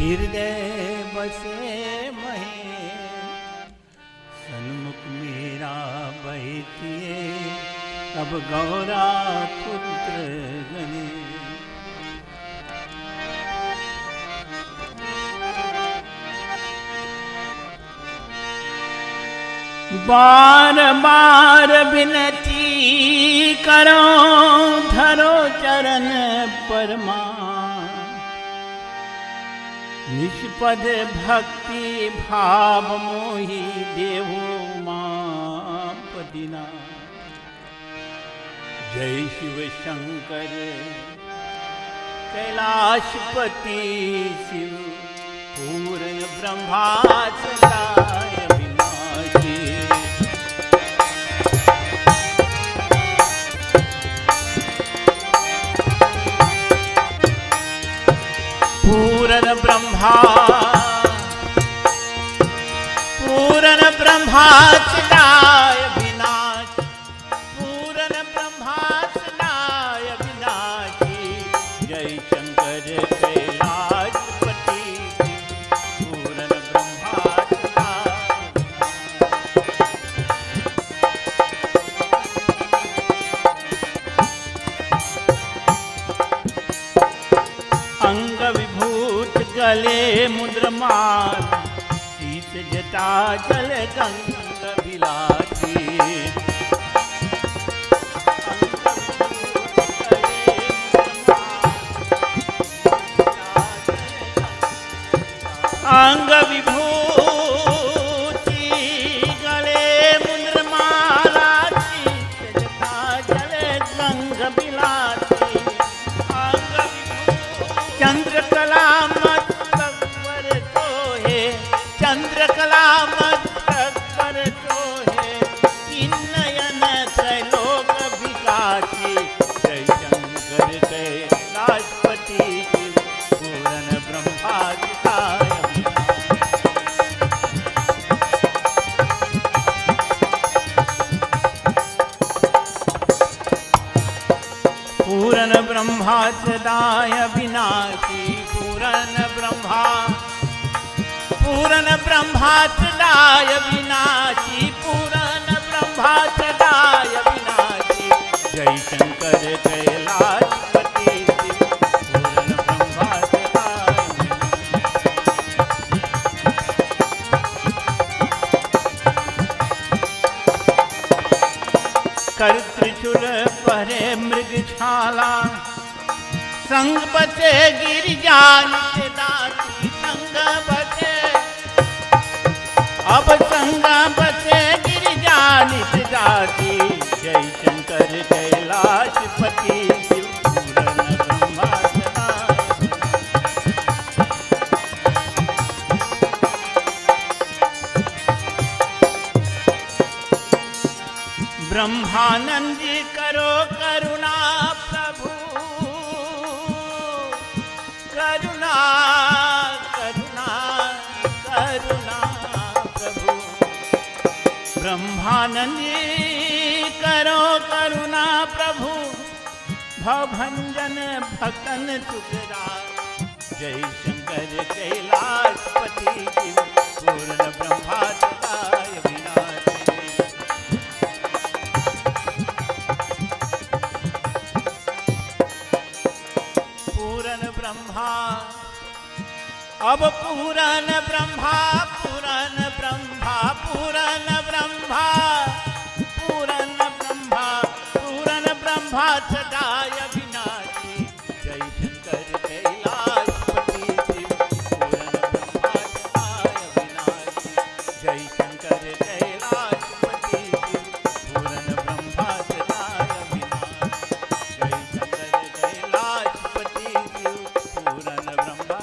हृदय बसे महे सन्मुख मेरा बैठिए अब गौरा पुत्र गणे। बार बार विनती करो धरो चरण परमा निष्पद भक्ति भाव मोहि देवो मापदिना। जय शिव शंकर कैलाशपति शिव पूर्ण ब्रह्मा सदाय विनाशी। पूर्ण ब्रह्मा सदाय विनाश पूर्ण ब्रह्मा सदाय विनाशी। जय शंकर कैलाशपति पूर्ण ब्रह्मा अंग विभूत गले मुद्रमाल शीत जटा जल गंग बिलासी। अंग विभूति गले मुद्रमाला शीत जटा जल गंग बिलासी। अंग चंद्रकला मस्तक पर सोहे चंद्रकला मस्तक पर सोहे नयन त्रैलोक विकासी। जय शंकर कैलाशपति शिव पूर्ण ब्रह्मा सदाय पूर्ण ब्रह्मा सदाय विनाशी। पूर्ण ब्रह्मा सदाय विनाशी पूर्ण ब्रह्मा सदाय विनाशी। जय शंकर कैलाशपति शिव पूर्ण ब्रह्मा सदाय कर त्रिशूल पहरे मृग छाला संग बसे गिरिजा नित्य दासी। संग बसे अब संग बसे गिरिजा नित्य दासी। जय शंकर कैलाशपति शिव पूर्ण ब्रह्मा सदाय ब्रह्मानंद करो करुणा प्रभु करुणा करुणा करुणा प्रभु। ब्रह्मानंद करो करुणा प्रभु भवभंजन भक्तन सुखरा। जय शंकर कैलाशपति शिव पूर्ण ब्रह्मा सदाय विनाशी। पूर्ण ब्रह्मा अब पूर्ण ब्रह्मा पूर्ण ब्रह्मा पूर्ण ब्रह्मा पूर्ण ब्रह्मा पूर्ण ब्रह्मा सदाय विनाशी। जय शंकर कैलाशपति शिव पूर्ण ब्रह्मा सदाय विनाशी। जय शंकर कैलाशपति शिव पूर्ण ब्रह्मा सदाय विनाशी। जय शंकर कैलाशपति शिव पूर्ण ब्रह्मा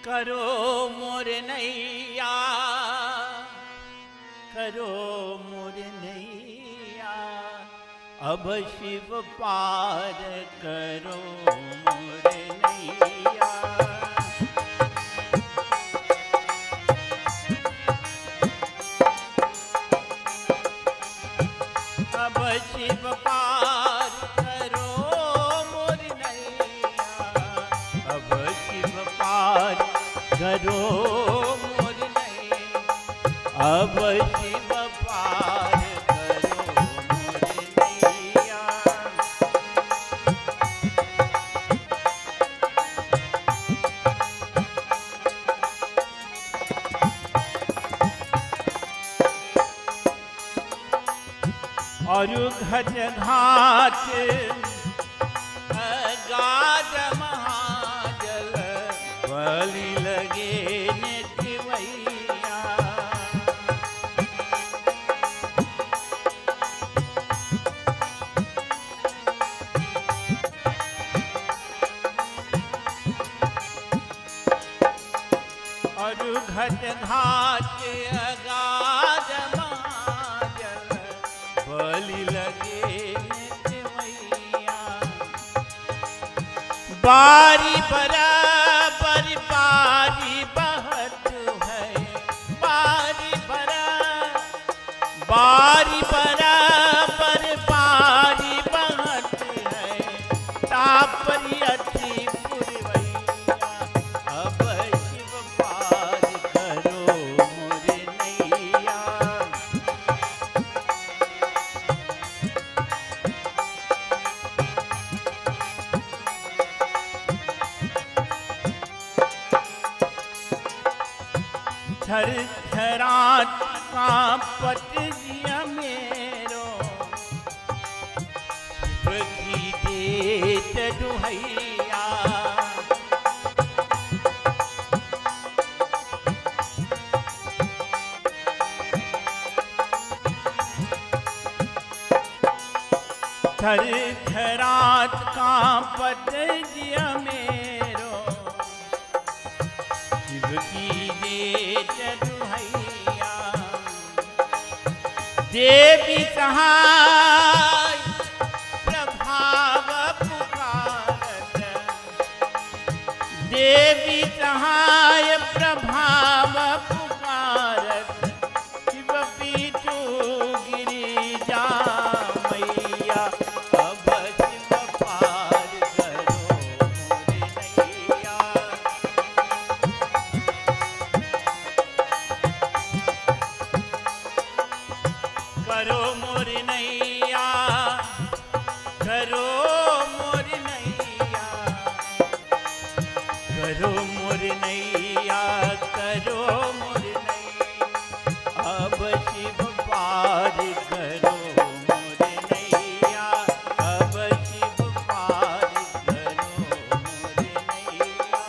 करो मोर नैया, करो मोर नैया, अब शिव पार करो मोर नैया। अब शिव पार करो मोर नैया, अब शिव पार करो मोर नैया, अब शिव पार करो मोर नैया। और घट घाट अगाध महाजल, बलि लगे नितिवैया। और घट घाट अगाध महाजल, बलि लगे नितिवैया। बारी बराबर बारी बहत है, बारी बराबर बारी बहत है, तापरी अति पुरवैया। अब शिव पार करो मोर नैया, थर थरात कांपत जिया मेरो, शिव की देत दुहैया। थर थरात कांपत जिया मेरो, शिव की देत दुहैया। देवी सहाय प्रभाव पुकारत, देवी सहाय प्रभाव पुकारत, शिव पीछू गिरिजा मैया। अब शिव पार करो मोर नैया, करो मोर नैया, करो मोर नैया, करो मोर नैया, करो मोर नैया। अब शिव पार करो मोर नैया, अब शिव पार करो मोर नैया,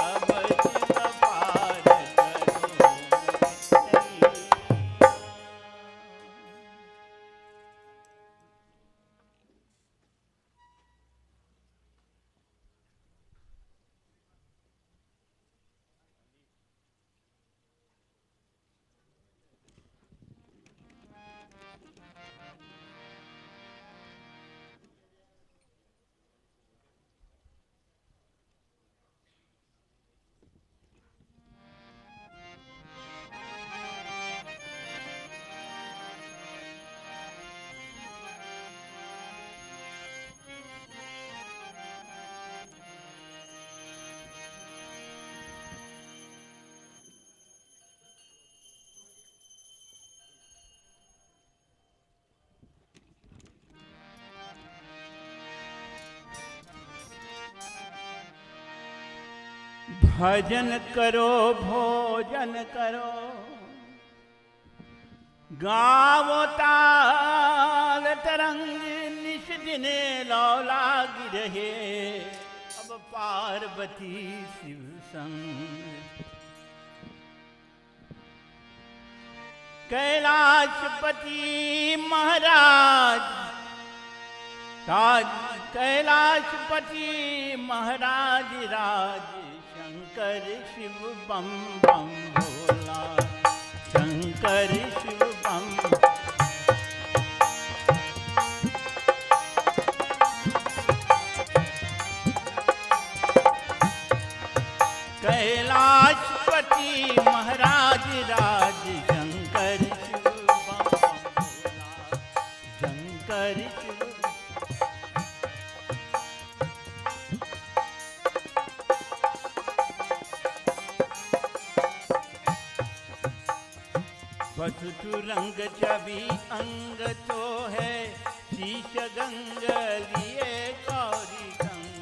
अब शिव पार करो मोर नैया। भजन करो भोजन करो, गावो ताल तरंग, निश दिने लौलाग रहे। अब पार्वती शिव संग, कैलाशपति महाराज ताज कैलाशपति महाराज राज शंकर शिव बम बम भोला शंकर शिव बम। कैलाशपति महाराज राज शंकर शिव बम बम भोला शंकर शिव। वसुतु रंग छवि अंग तो है शीश गंग लिए गौरी गंग।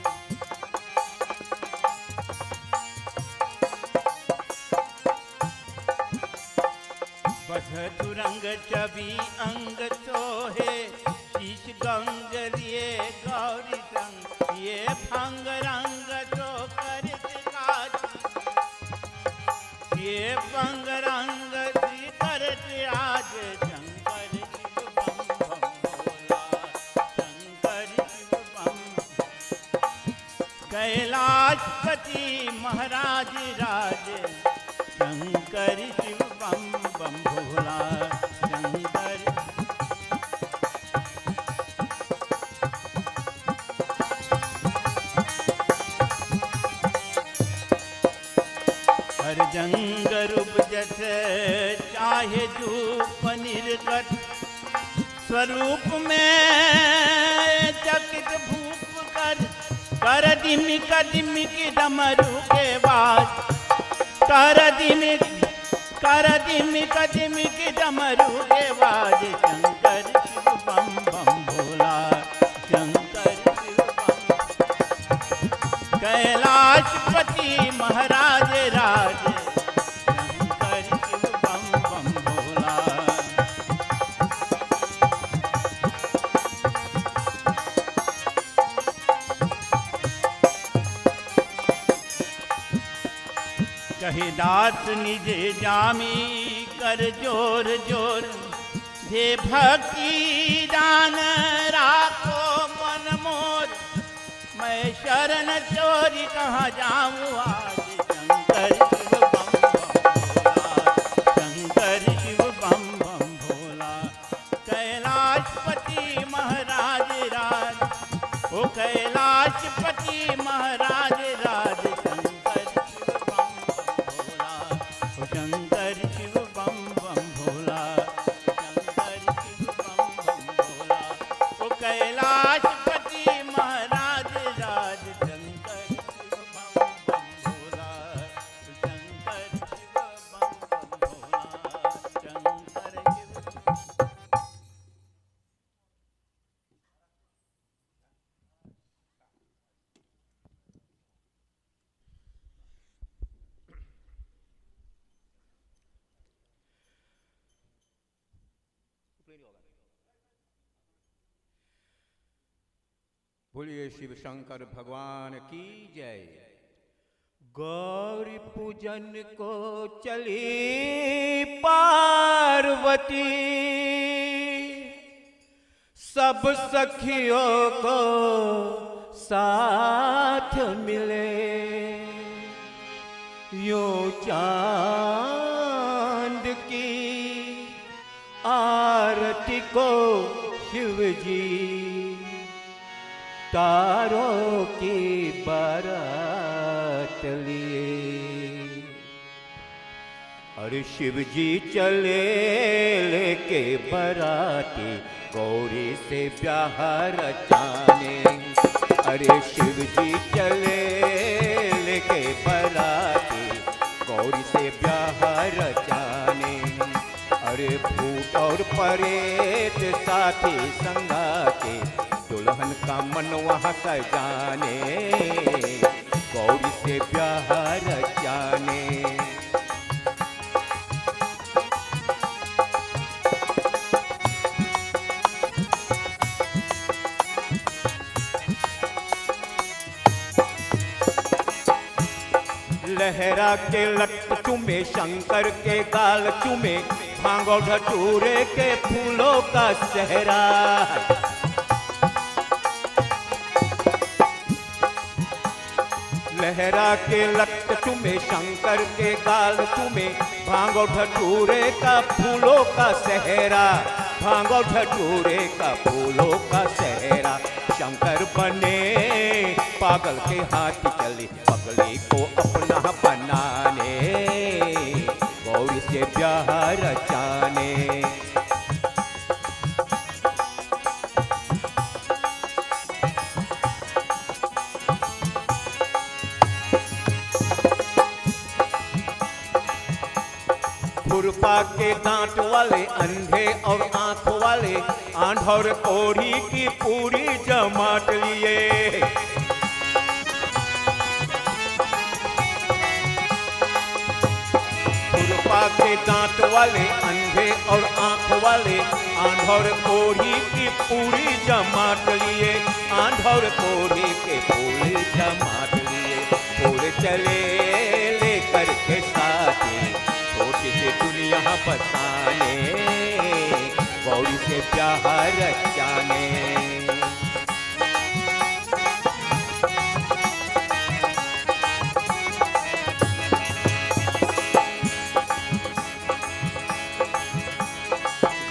वसुतु रंग छवि अंग तो है शीश गंग लिए गौरी गंग। ये भंग रंग तो करत काज ये भंग रंग आज शंकर शिव बम बम भोला शंकर शिव बम। कैलाशपति महाराज राज शंकर शिव बम बम भोला शंकर। हर जंग रूप जस चाहे धूप निर्गत स्वरूप में चकित भूप कर दिमिक दिमिक डमरू के बाज कर दिमिक दिमिक डमरू के बाज शंकर शिव बम बम भोला शंकर शिव बम। कैलाशपति महाराज राज कहे दास निजे जामी कर जोर जोर दे भक्ति दान राखो मन मोर। मैं शरण चोरी कहाँ जाऊँ आज शंकर शिव बम बम भोला शंकर शिव बम बम भोला। कैलाशपति महाराज राज ओ कैलाशपति महाराज राज बोलिए शिव शंकर भगवान की जय। गौरी पूजन को चली पार्वती सब सखियों को साथ मिले यूं चांद की आरती को शिव जी तारों की बारात लिए। अरे शिव जी चले लेके बाराती गौरी से ब्याह रचाने। अरे शिव जी चले लेके बाराती गौरी से ब्याह रचाने। अरे भूत और परेत साथी संगाते दुल्हन का मन वहाँ सजाने गौरी से ब्याह रचाने। लहरा के लट चूमे शंकर के गाल चूमे भांगो धतूरे के फूलों का सहरा। लहरा के लक्त चुमे शंकर के गाल चुमे, भांगो धतूरे का फूलों का सहरा, भांगो धतूरे का फूलों का सहरा। शंकर बने पागल के हाथ चले, पगली को अपना बनाने, गौरी से ब्याह रचाने। खुरपा के दांत वाले अंधे और आंख वाले, आंध और कोढ़ी की पूरी जमात लिए। खुरपा के दांत वाले अंधे और आंख वाले, आंध और कोढ़ी की पूरी जमात लिए, आंध और कोढ़ी के पूरी जमात लिए। पूरे चले लेकर के साथी, छोटी सी दुनिया बसाने, गौरी से प्यार रचाने।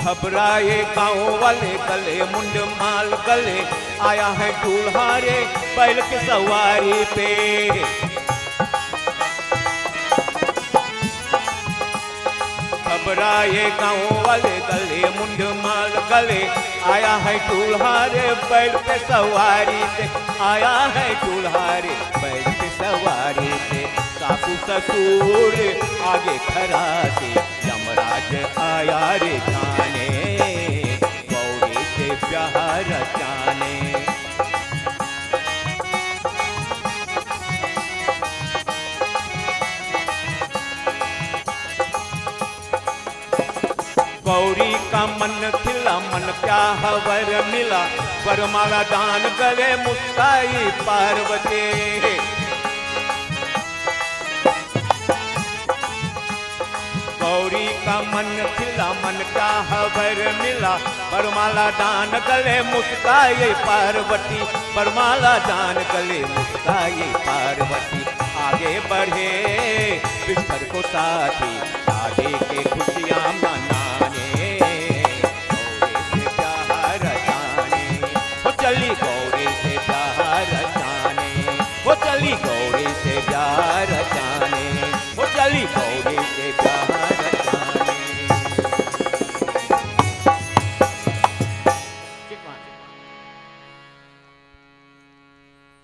घबराए गाँव वाले गले मुंड माल गले, आया है दूल्हा रे बैल की सवारी पे। घबराए गाँव वाले गले मुंड माल गले, आया है दूल्हा रे बैल पे सवारी पे, आया है दूल्हा रे बैल पे सवारी पे। सासू ससुर आगे खड़ा से, यमराज आया रे जाने, गौरी से प्यार रचाने। गौरी का मन खिला, मन क्या हवर मिला, वरमाला दान गले मुस्काई पार्वती। गौरी का मन खिला, मन क्या हवर मिला, वरमाला दान गले मुस्काई पार्वती, वरमाला दान गले मुस्काई पार्वती। आगे बढ़े बिस्तर को साथी, शादी के खुशियाँ मनाने, गौरी से प्यार रचाने। वो चली गौरी से प्यार रचाने, वो चली गौरी से प्यार रचाने, वो चली गौरी से प्यार रचाने।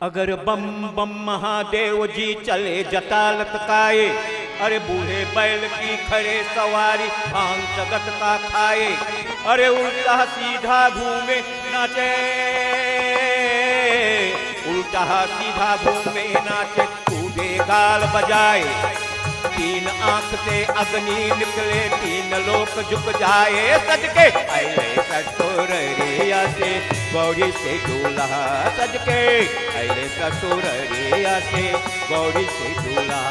अगर बम बम महादेव जी चले जटा लटकाए, अरे बूढ़े बैल की खड़े सवारी भांग जगत का खाए। अरे उल्टा सीधा घूमे नाचे, उल्टा सीधा घूमे नाचे, कूदे गाल बजाए। तीन आंख से अग्नि निकले, तीन लोक झुक जाए। सज के आए ससुर रिया से, गौरी से दूल्हा सज के आए ससुर रिया से, गौरी से दूल्हा।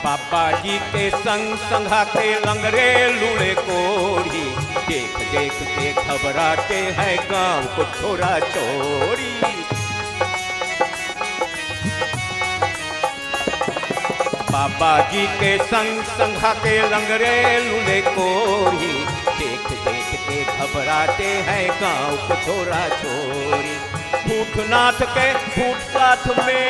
बाबा जी के संग संघा के लंगरे लूड़े कोढ़ी, देख देख के घबराते हैं गांव को छोरा छोरी। बाबा जी के संग संघा के लंगरे लूड़े कोढ़ी, देख देख के घबराते हैं गांव को छोरा छोरी। भूतनाथ के भूत साथ में,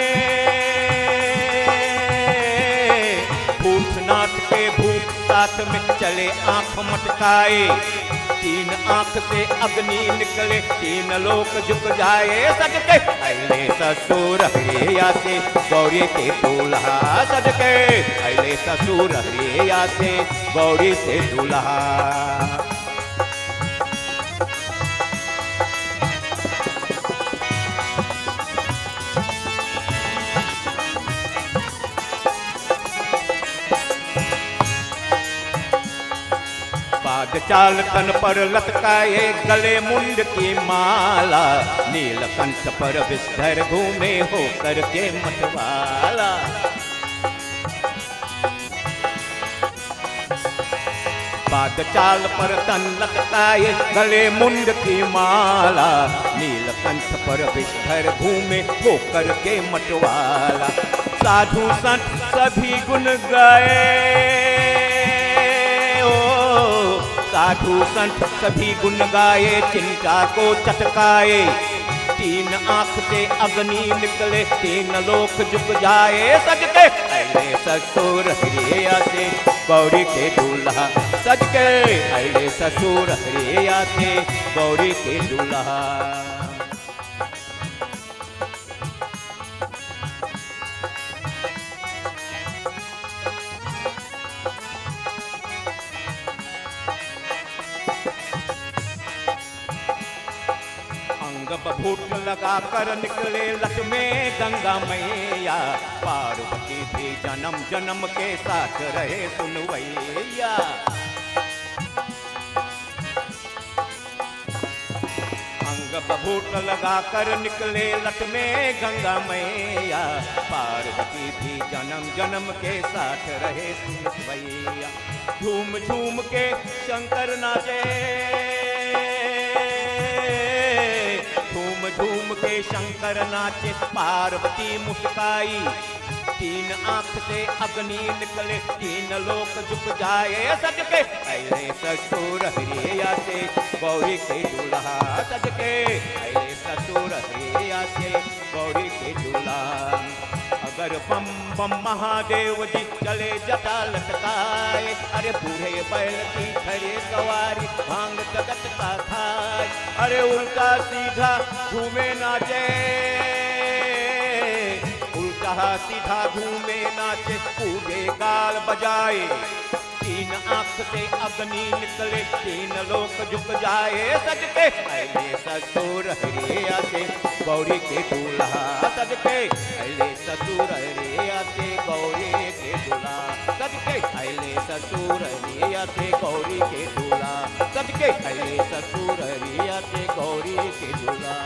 भूतनाथ के भूत साथ में चले आंख मटकाए। तीन आंख से अग्नि निकले, तीन लोक झुक जाए। सज के अले ससुर हरिया से, गौरी के दूल्हा सज के अले ससुर हरिया से, गौरी से दूल्हा। चाल तन पर लटकाए गले मुंड की माला, नीलकंठ पर विषधर घूमे हो करके मतवाला। बाग चाल पर तन लटकाए गले मुंड की माला, नीलकंठ पर विषधर घूमे हो करके मतवाला। साधु संत सभी गुण गाए, ओ साधु संत सभी गुण गाए, चिंता को चटकाए। तीन आंख से अग्नि निकले, तीन लोक झुक जाए। सज के अरे ससुर हरिया से गौरी के दूल्हा, सज के अरे ससुर हरिया से गौरी के दूल्हा। बभूत लगा कर निकले लट में गंगा मैया, पार्वती भी जन्म जन्म के साथ रहे सुनवैया। अंग बभूत लगा कर निकले लट में गंगा मैया, पार्वती भी जन्म जन्म के साथ रहे सुनवैया। झूम झूम के शंकर नाचे, झूम के शंकर नाचे, पार्वती मुस्काई। तीन आंख से अग्नि निकले, तीन लोक झुक जाए। सज के अरे ससुर हरिया से गौरी के दूल्हा, सज के अरे ससुर हरिया से गौरी के दूल्हा। अगर बम बम महादेव जी चले जटा लटकाए, अरे बूढ़े बैल की खड़े सवारी भांग जगत का खाए। अरे उल्टा सीधा घूमे नाचे, उल्टा सीधा घूमे नाचे, कूदे गाल बजाए। तीन आंख से अग्नि निकले, तीन लोक झुक जाए। सज के अरे ससुर हरिया से गौरी के दूल्हा, सज के अरे ससुर हरिया से गौरी के दूल्हा, सज के अरे ससुर हरिया से गौरी के दूल्हा, सज के अरे ससुर हरिया से गौरी के दूल्हा।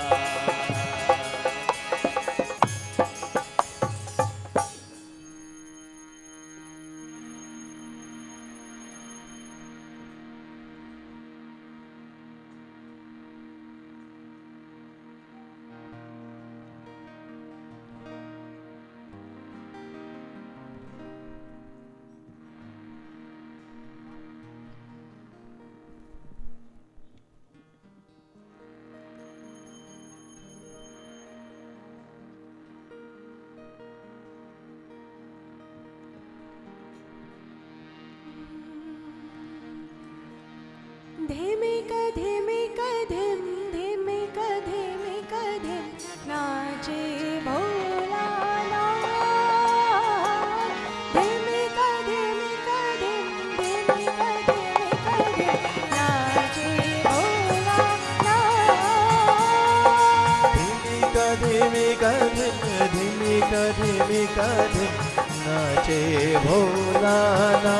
नाचे भोलाना,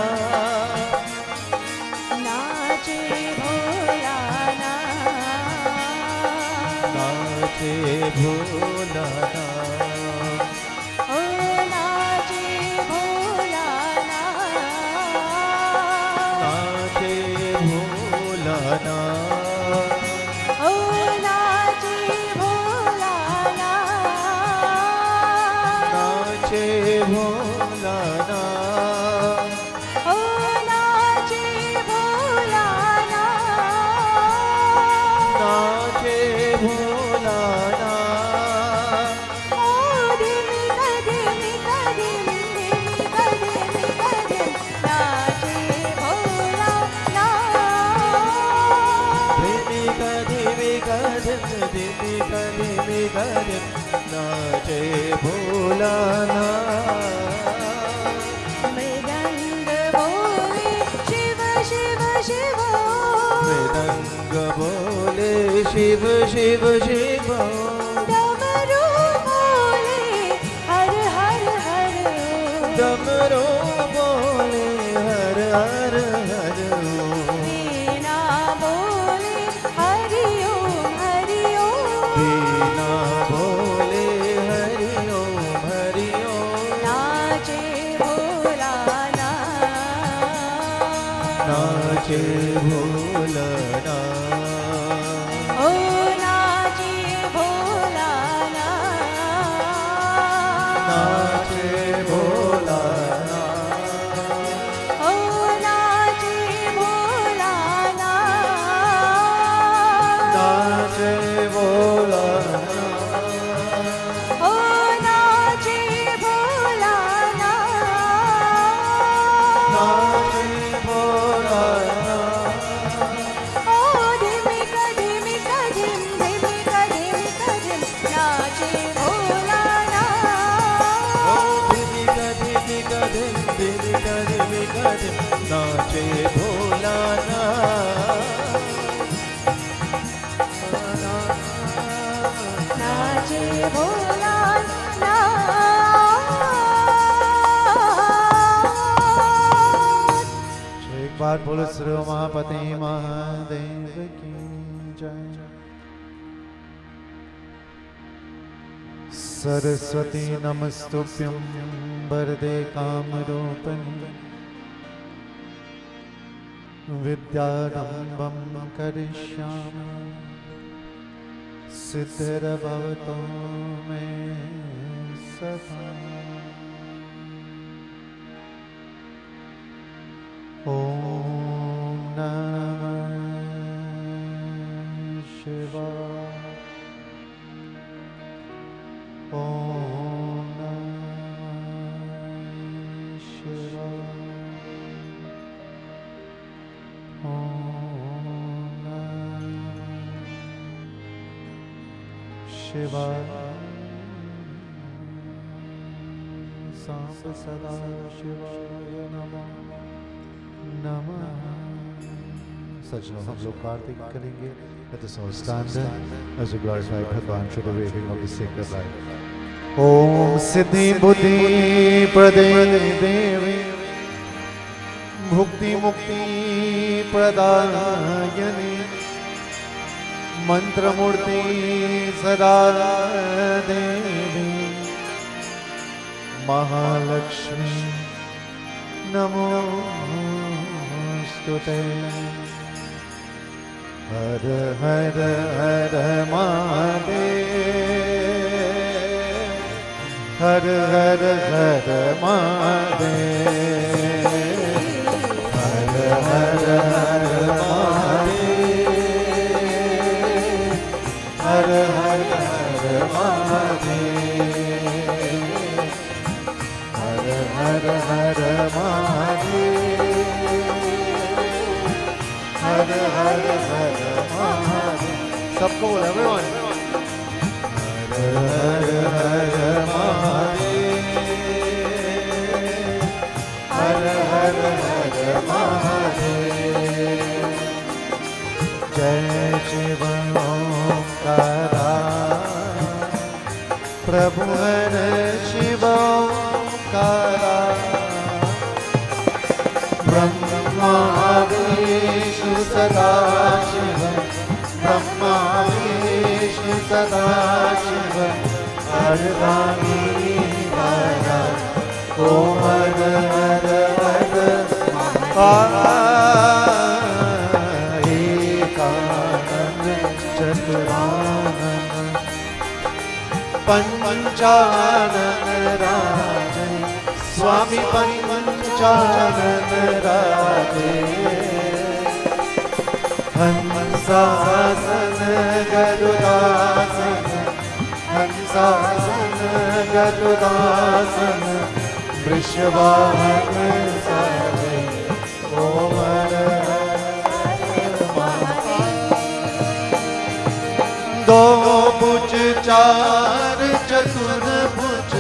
नाचे भोलाना, नाचे भोलाना, ओ नाचे भोलाना, नाचे भोलाना, ओ नाचे भोलाना, नाचे भोलाना, ओ नाचे भोलाना, नाचे भोलाना, ओ धिमी कधिमी कधिमी कधिमी कधिमी नाचे भोलाना, धिमी कधिमी नाचे भोलाना। मृदंग बोले शिव शिव शिव, मृदंग बोले शिव शिव शिव, डमरू बोले हर हर हर, डमरू बोले हर हर हर, वीणा नाचे भोलानाथ ओ नाचे भोलानाथ नाचे भोलानाथ ओ नाचे भोलानाथ नाचे भोलानाथ ओ नाचे भोलानाथ नाचे भोलानाथ ओ धिमिक धिमिक धिम धिमिक धिमिक धिम नाचे भोलानाथ धिमिक धिमिक धिम धिमिक धिमिक धिम नाचे भोलानाथ नाचे भोलानाथ एक बार बोलो श्री उमापति महादेव की जय। सरस्वती नमस्तुभ्यं वरदे कामरूपिणी विद्यारम्भं करिष्यामि सिद्धिर्भवतु मे सदा। ॐ नमः शिवाय। ॐ नमः शिवाय। ॐ नमः शिवाय। सांब सदा शिवाय नमः नमः। सज्जनों, हम लोग कार्तिक करेंगे। Let us all stand as we glorify Bhagwan through the waving of the sacred light. Om Siddhi Buddhi Prade Devi Bhukti Mukti Pradayani Mantra Murti Sada Devi Mahalakshmi Namostute. Har Har Har Mahadev Har Har Har Mahadev Har Har Har Mahadev Har Har Har Mahadev Har Har Har Mahadev Har Har Har Mahadev. सबको बोलो everyone. Har Har Har Mahadev Har Har Har Mahadev. जय शिव ओंकारा प्रभु हर शिव ओंकारा ब्रह्मा विष्णु सदा शिव ब्रह्मा विष्णु सदा शिव अर्धांगी माया ओम हर हर हर एकानंद चतुरानंद पंचानन राजे स्वामी पंचानन राजे हंसासन गरुडासन हंसासन गरुडासन वृषवाहन सारे ओम हर हर महादेव। दो भुज चार चतुर्भुज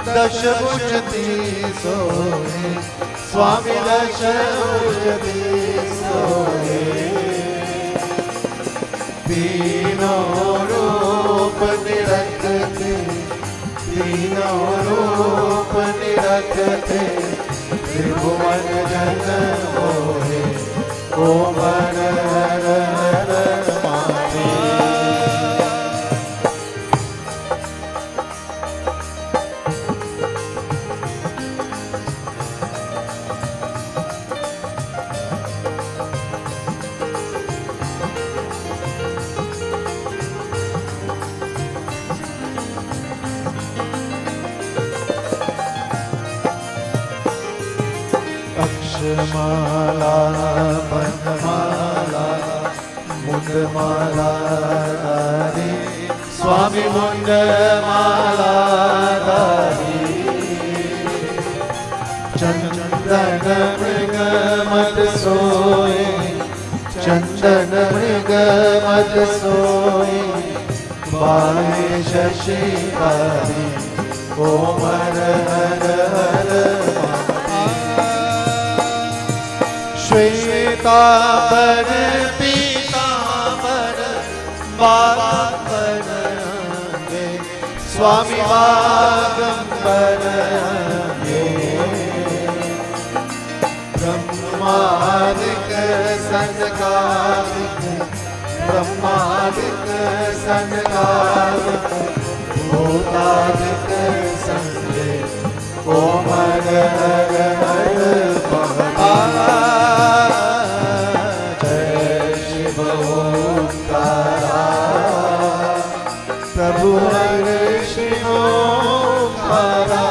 दश भुज सोहे स्वामी दश भुज सोहे तीनों रूप निरखते तीनों रूप निरखते त्रिभुवन जन मोहे ओम हर हर हर महादेव। अक्षमाला बनमाला मुंडमाला धारी स्वामी मुंडमाला धारी चंदन मृग मद सोए चंदन मृग मद सोए बाले शशिकारी कोमर हर हर श्वेतांबर पीतांबर बागंबर अंगे स्वामी बागंबर अंगे ब्रह्मादिक सनकादिक ब्रह्मादिक सनकादिक भूतादिक संगे कोमर हर हर महादेव जय शिव ओंकारा प्रभु हरे शिव ओंकारा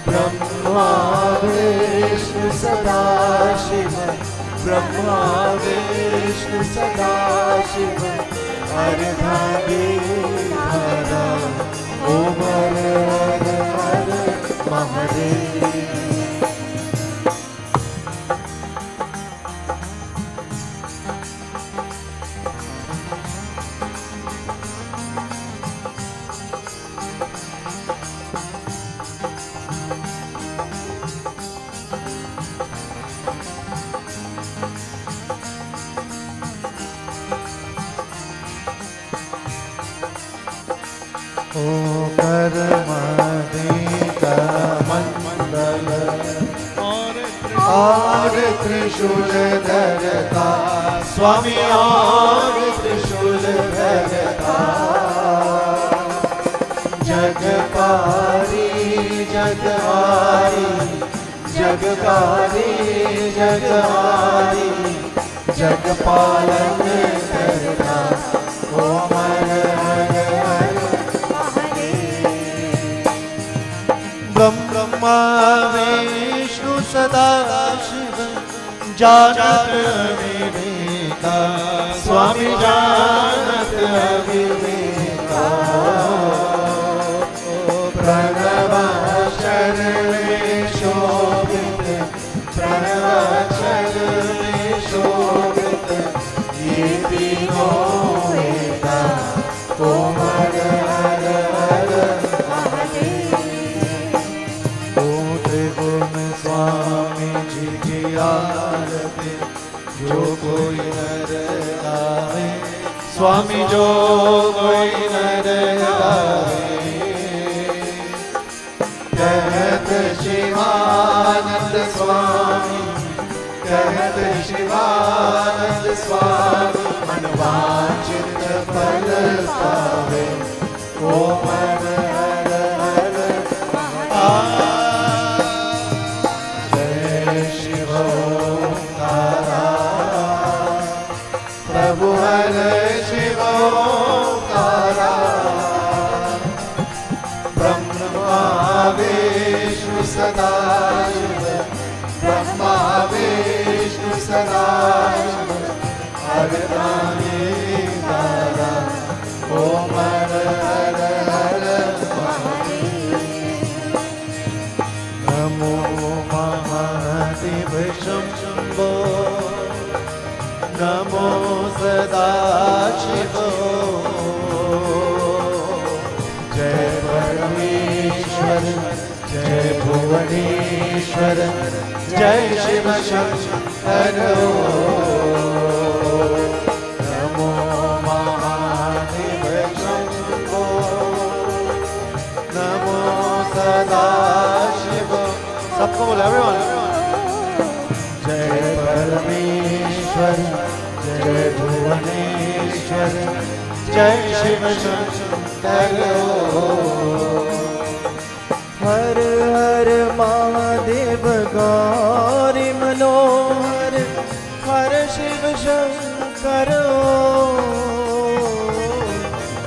ब्रह्मा विष्णु सदा शिव ब्रह्मा विष्णु सदा शिव अर्धांगिरा ओम हर हर महादेव और त्रिशूल धरता स्वामी और त्रिशूल धरता जगपारी जगवारी जगकारी जगवारी जगपालन करता ओम हर हर ब्रह्मा विष्णु सदा शिव जानत विवेका स्वामी जानत विवेका प्रणव अक्षर में शोभित प्रणव अक्षर में शोभित ये तीनों वेदा ओम हर हर हर स्वामी जी की आरती जो कोई नर गावे स्वामी जो कोई नर गावे कहत शिवानंद स्वामी कहत शिवानंद स्वामी मनवांचित फल पावे ओम हर हर हर प्रभु हरे शिव ओंकारा ब्रह्मा विष्णु सदा शिव ब्रह्मा विष्णु सदा शिव अर्धांगिरा ओम हर हर हर नमो महादेव शंभो नमो सदा शिव जय परमेश्वर जय भुवनेश्वर जय शिव शंकर नमो महादेव शंभो नमो सदा शिव सबको बोला जय परमेश्वर जय भुवनेश्वर जय शिव शंकर हर हर महादेव गौरी मनोहर हर शिव शंकर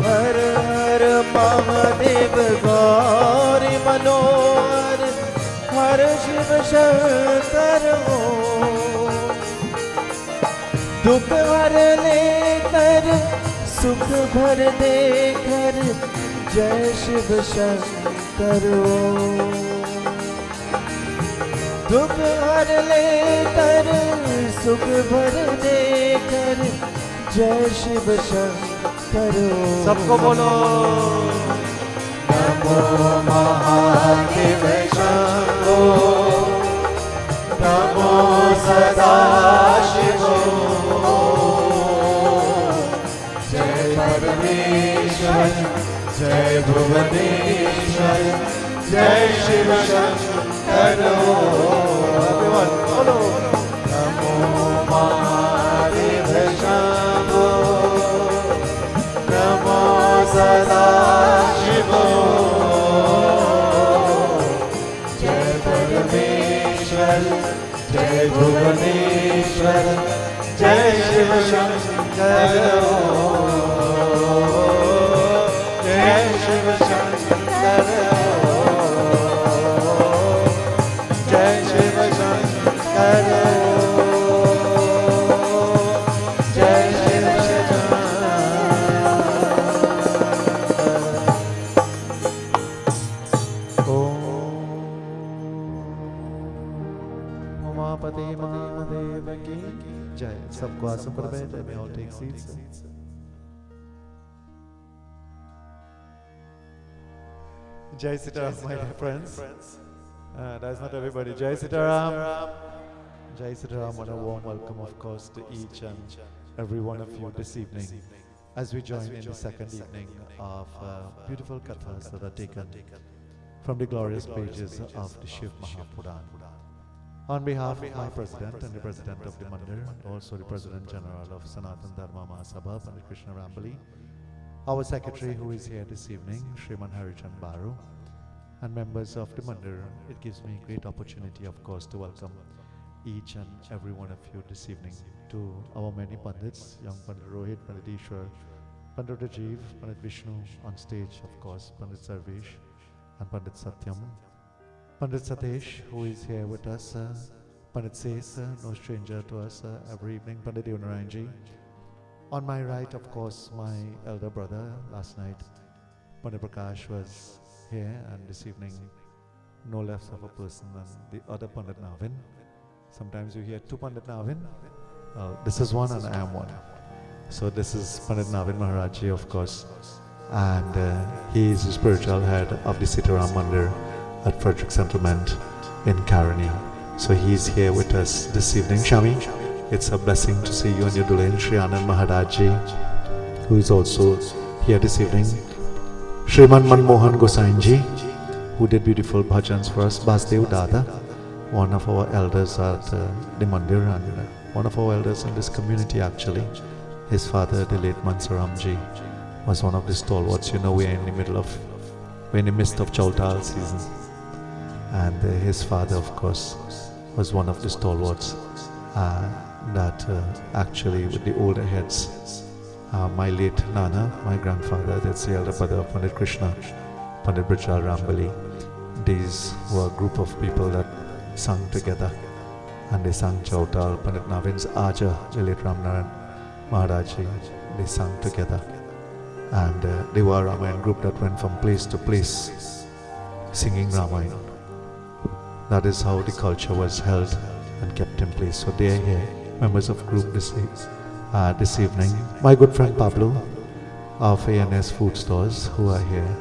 हर हर महादेव गौरी मनोहर हर शिव शंकर हो, दुख हर लेकर सुख भर देकर जय शिव शंकर हो, दुख हर लेकर सुख भर देकर जय शिव शंकर हो। सबको बोलो नमो महादेव शंभो, नमो सदा शिवो, जय परमेश्वर जय भुवनेश्वर जय शिव शंकर हो। बोलो नमो महादेव शंभो, नमो सदा शिवो, जय परमेश्वर जय भुवनेश्वर जय शिव शंकर हो, जय शिव शंकर हो, जय शिव शंकर हो, जय शिव शंकर। उमापति महादेव की जय। सबको आसन पर बैठे, may all take seats. Jai Sitaram, my dear friends. That's not everybody. Jai Sitaram. Jai Sitaram, and a warm welcome, of course, to each and every one of you this evening as we join in the second evening of beautiful kathas that are taken from the glorious pages of the Shiv Puran. On behalf of my president and the president of the Mandir, also the president general of Sanatan Dharma Mahasabha, Pandit Krishna Rambali, our secretary who is here this evening, Shriman Harichan Baru, and members of the Mandir, it gives me great opportunity, of course, to welcome each and every one of you this evening to our many Pandits, young Pandit Rohit, Pandit Ishwar, Pandit Rajiv, Pandit Vishnu, on stage, of course, Pandit Sarvesh, and Pandit Satyam, Pandit Satesh, who is here with us, Pandit Ses, no stranger to us every evening, Pandit Devnarayanji. On my right, of course, my elder brother, last night, Pandit Prakash was here, and this evening, no less of a person than the other Pandit Navin. Sometimes you hear two Pandit Navin. This is one and I am one. So this is Pandit Navin Maharaj, of course, and he is the spiritual head of the Sitaram Mandir at Frederick Settlement in Karani. So he is here with us this evening. Shami, it's a blessing to see you and your Dulain, Shri Anand Maharaj ji, who is also here this evening. Shriman Manmohan Gosain ji, who did beautiful bhajans for us. Basdev Dada, one of our elders at the Mandir and one of our elders in this community actually. His father, the late Mansaram ji, was one of the stalwarts. You know, we're in the midst of Chautal season. And his father, of course, was one of the stalwarts that actually with the older heads, my late Nana, my grandfather, that's the elder brother of Pandit Krishna, Pandit Brijal Rambali. These were a group of people that sang together, and they sang Chautal. Pandit Navin's Aja, the late Ramnaran Maharaji, they sang together, and they were a Ramayana group that went from place to place singing Ramayana. That is how the culture was held and kept in place. So they are here, members of group this evening. My good friend Pablo of ANS Food Stores, who are here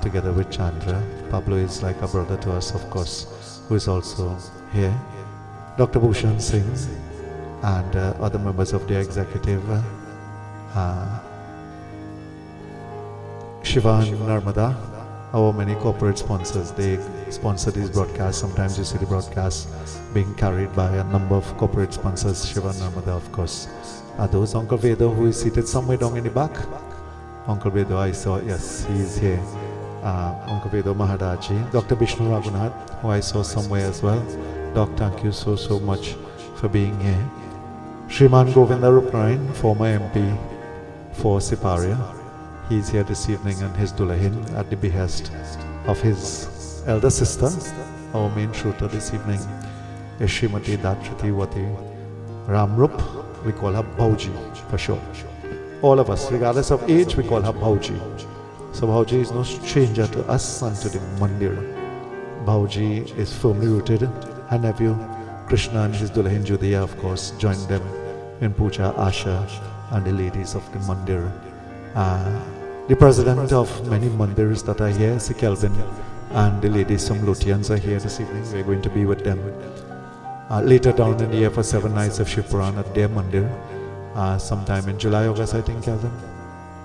together with Chandra. Pablo is like a brother to us, of course, who is also here. Dr. Bhushan Singh and other members of the executive. Shiva and Narmada, our many corporate sponsors, they sponsor these broadcasts. Sometimes you see the broadcasts being carried by a number of corporate sponsors. Shiva and Narmada, of course, are those. Uncle Vedo, who is seated somewhere down in the back. Uncle Vedo, I saw, yes, he is here. Uncle Vedo Maharaji. Dr. Vishnu Raghunath, who I saw somewhere as well. Doc, thank you so much for being here. Shriman Govinda Ruprain, former MP for Siparia. He is here this evening and his Dulahin at the behest of his elder sister, our main shooter this evening is Srimati Datrati Ramrup. We call her Bhauji for sure. All of us, regardless of age, we call her Bhauji. So Bhauji is no stranger to us and to the Mandir. Bhauji is firmly rooted. Her nephew Krishna and his Dulahin Judaya, of course, joined them in Puja, Asha and the ladies of the Mandir. The president of many Mandirs that are here, Sir Kelvin, and the ladies from Lothians are here this evening. We're going to be with them later down in the year for 7 nights of Shiv Puran at their Mandir. Sometime in July, August, I think, Kelvin?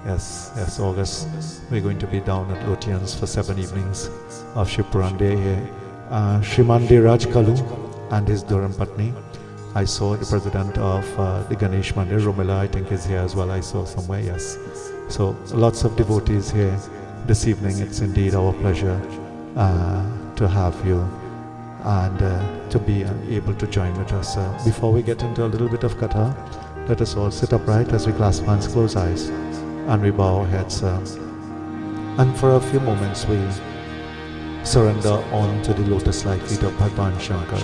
Yes, August. We're going to be down at Lothians for 7 evenings of Shiv Puran Day here. Shriman Raj Kalu and his Dhuram Patni. I saw the president of the Ganesh Mandir, Romila, I think is here as well. I saw somewhere, yes. So lots of devotees here this evening. It's indeed our pleasure to have you and to be able to join with us. Before we get into a little bit of Katha, let us all sit upright as we clasp hands, close eyes, and we bow our heads. And for a few moments we surrender on to the lotus-like feet of Bhagwan Shankar.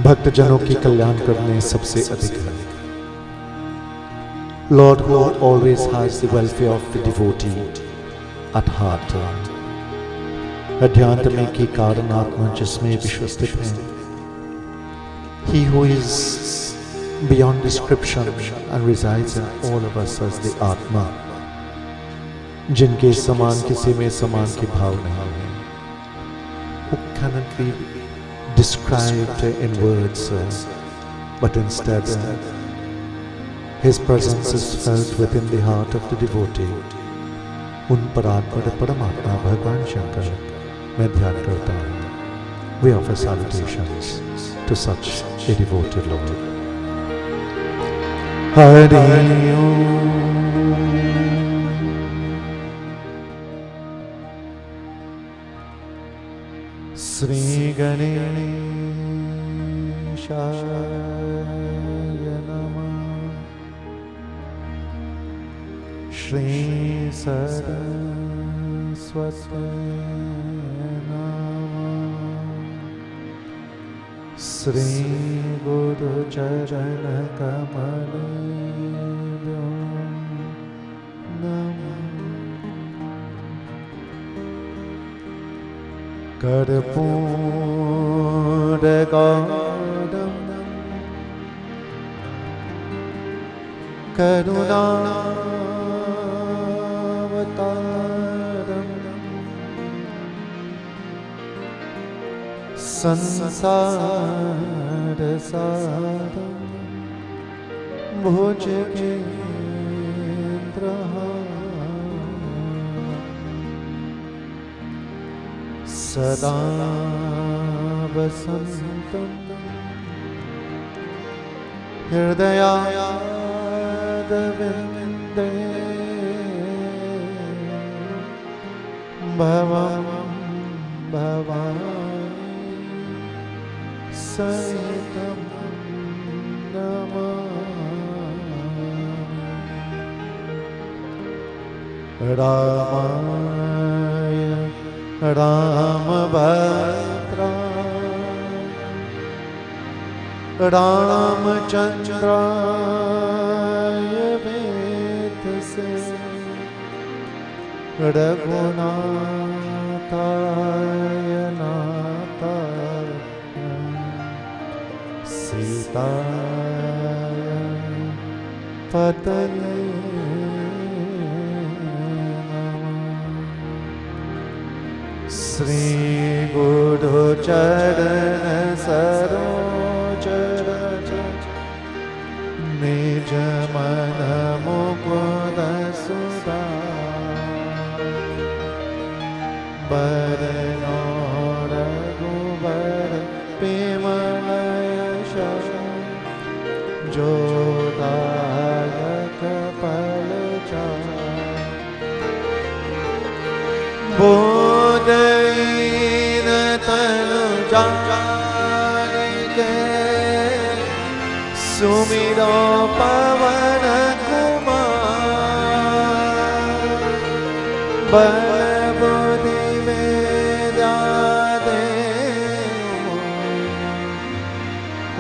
भक्त जनों की कल्याण करने सबसे अधिक है. Lord who always has the welfare of the devotee at heart. अध्यांत में की कारण आत्मा जिसमें विश्व स्थित है. He who is beyond description and resides in all of us as the Atma, जिनके समान किसी में समान की भाव नहीं है. Who cannot be described in words, but instead his presence is felt within the heart of the devotee. उन परात्पर परमात्मा भगवान शंकर मैं ध्यान करता हूँ. We offer salutations to such a devoted Lord. Hari Om. Sri Ganeshaya Namah. Shri Saraswati Namah. Sri Guru Charana Kamala Namah. Karpura Gaudam Karunavataram Sansara Saram Bhujagendraha Sada Vasantam Hirdayadavinde Bhavam Bhavani Sahitam Namami Ramaya Ramabhadra Ramachandraya Vedase Raghunathaya Nathaya Sitaya Pataye Sri Guru Charana Saroj Raja Nija Mana Mukuda Sudha Barano Raghuvar Pimalaya Shasha Jodaya Kapalaja Bodhina Tanu Janike Sumiro Pavana Kumar Bala Bodhi Vedya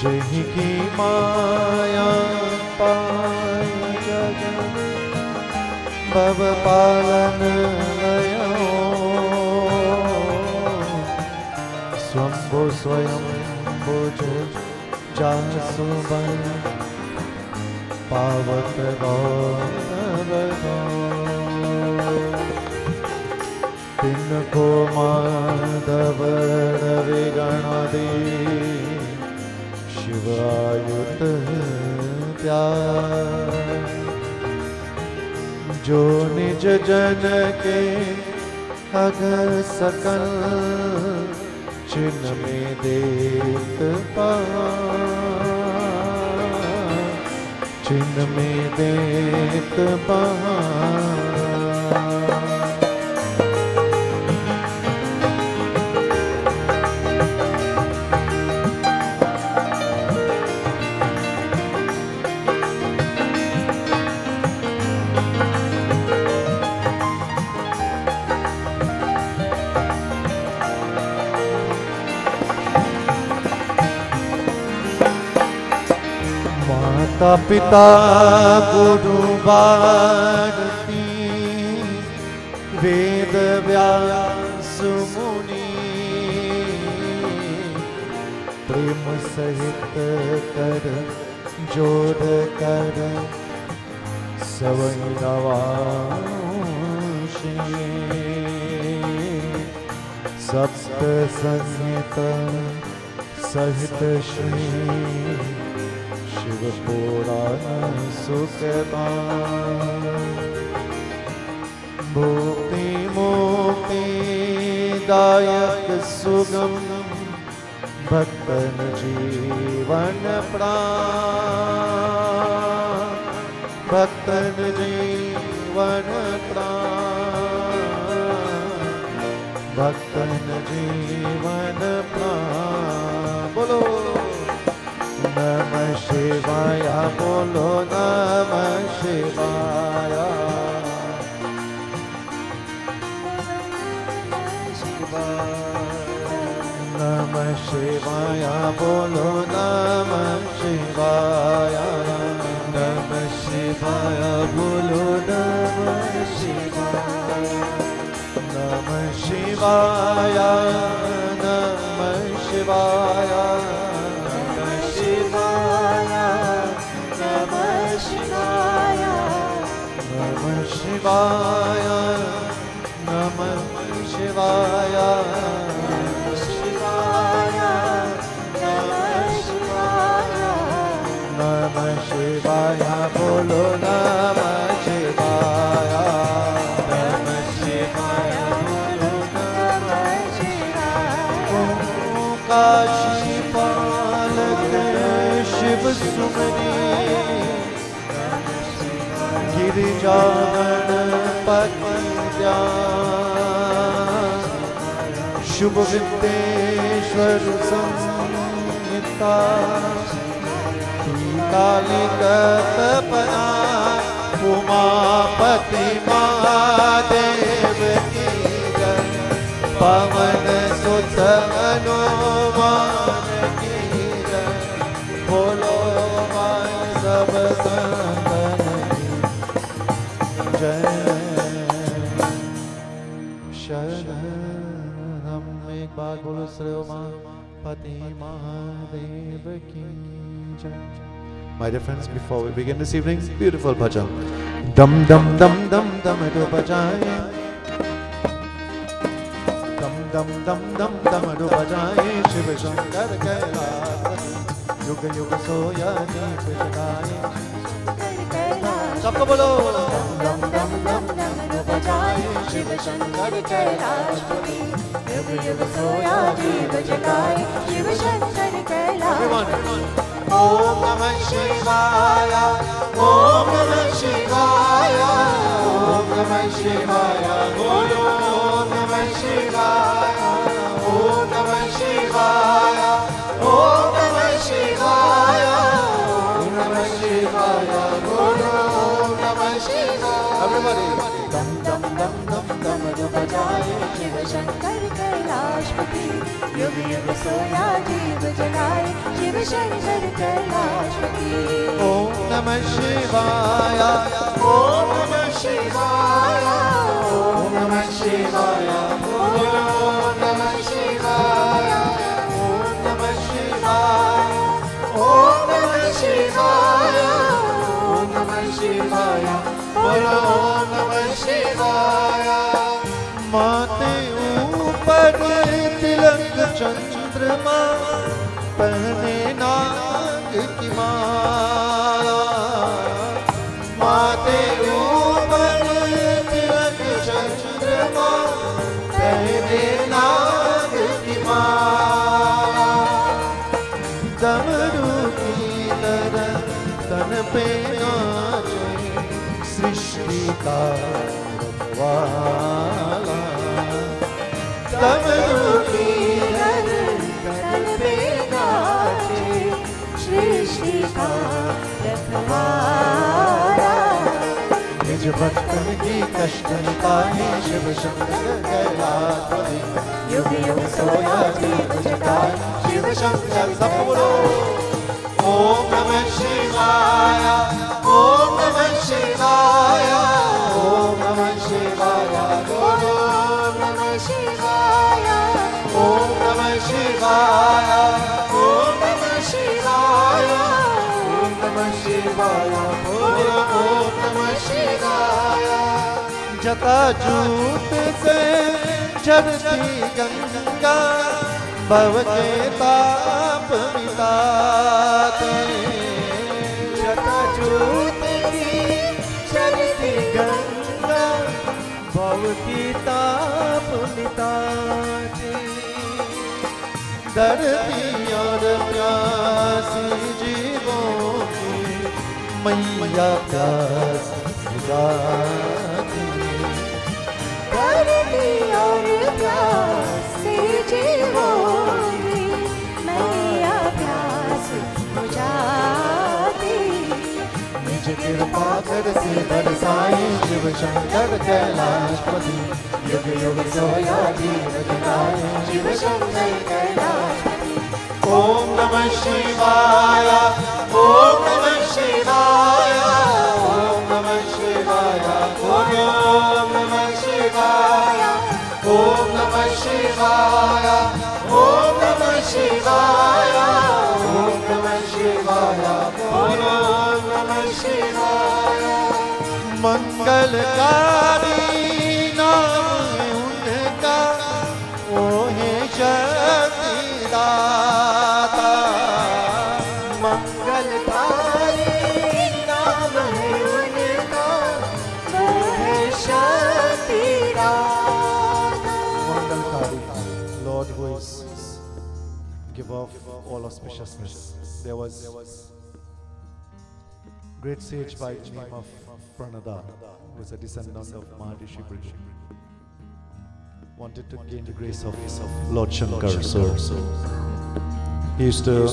जही की माया पाई जगन भव पालन लयो स्वंभो स्वयं बुझ जासु बन पावक गौरव तिनको माधव रवि गणादि शिवायुत प्यार जो निज जन के अगर सकल चिन्ह में देख पा चिन्ह में देख पा माता पिता गुरु भारती वेद व्यास मुनि प्रेम सहित कर जोड़ कर सवै नवांशी सप्त संहित सहित श्री शिव पुराण सुखदान भुक्ति मुक्ति दायक सुगम भक्तन जीवन प्राण भक्तन जीवन प्राण भक्तन जीवन प्राण बोलो नमः शिवाय बोलो नमः शिवाय नमः शिवाय बोलो नमः शिवाय नमः शिवाय बोलो नमः शिवाय नमः शिवाय नमः शिवाय शिवाय नमः शिवाय शिवाय नमः शिवाय नमः शिवाय बोलो नमः शिवाय नमः शिवाय बोलो नमः शिवाय काशी पालक शिव सुमनी गिरिजानन पति शुभ विद्येश्वर संहिता कालिक तपना उमापति महादेव की जय पवन सुत हनुमान की जय बोलो माय सब संतन जय शरणम एक बार बोलो श्री उमापति महादेव की जय. My dear friends, before we begin this evening's beautiful bhajan, dum dum dum dum dum do bajaye, dum dum dum dum dum do bajaye, Shiv Shankar Kailash, युग युग सोया दीप जगाए. सबको बोलो दम दम दम दम दम बजाए शिव शंकर कैलाशपति युग युग सोया दीप जगाए शिव शंकर कैलाश. ओम नमः शिवाय ओम नमः शिवाय ओम नमः शिवाय बोलो ओम नमः शिवाय ओम नमः शिवाय ओम नमः शिवाय ओम नमः शिवाय बोलो ओम नमः शिवाय. Everybody dum dum dum dum dum do bajaye Shiv Shankar Kailashpati युग युग सोया जीव जगाए शिव शंकर कैलाशपति ओम नमः शिवाय ओम नमः शिवाय ओम नमः शिवाय ओम नमः शिवाय ओम नमः शिवाय ओम नमः शिवाय ओम नमः शिवाय बोलो ओम नमः शिवाय माथे ऊपर तिलक चंद्रमा पहने नाग की माला माथे ऊपर तिलक चंद्रमा पहने नाग की माला डमरू की तरह तन पे नाचे सृष्टि का रखवाला डमरू की तन पे नाचे सृष्टि का रखवाला निज भक्तन की कष्ट निकाले शिव शंकर कैलाशपति युग युग सोया जीव जगाए शिव शंकर सब बोलो ओम नमः शिवाय ओम नमः शिवाय ओम नमः शिवाय बोलो ओम नमः शिवाय ओम नमः शिवाय ओम नमः शिवाय ओम नमः शिवाय बोलो ओम नमः शिवाय जटा जूट से झरती गंगा भव के ताप मिटाते जटा जूट की चलती गंगा भव की ताप मिटाते धरती और प्यासी जीवों की मैया प्यास बुझाती धरती और प्यासे जीवों की मैया प्यास बुझाती निज कृपा कर से बरसाए शिव शंकर कैलाशपति युग युग सोया जीव जगाए शिव शंकर कैलाशपति ओम नमः शिवाय ओम नमः शिवाय ओम नमः शिवाय ओम नमः शिवाय ओम नमः शिवाय ओम नमः शिवाय ओम नमः शिवाय ओम नमः शिवाय मंगलकारी नाम है उनका ओ है शक्तिदाता मंगलकारी नाम है उनका वो है शक्तिदाता Mangalkari, Lord who is give off all auspiciousness. There was great sage by the name of Pranada, who was a descendant of Maharaj Shivratri. Wanted to gain the grace of Lord Shankar, so he used to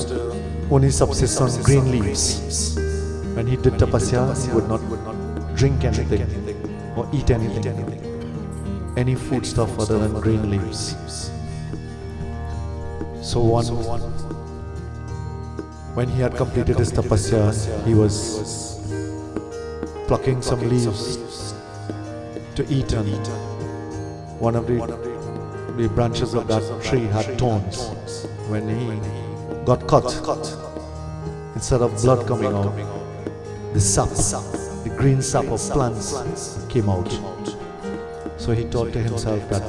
only subsist on green leaves. When he did tapasya, he would not drink anything or eat anything, any food stuff other than green leaves. So when he had completed his tapasya, he was plucking some leaves to eat, and one of the branches of that tree had thorns. When he got caught, instead of blood coming out, the sap, the green sap of plants came out. So he thought to himself that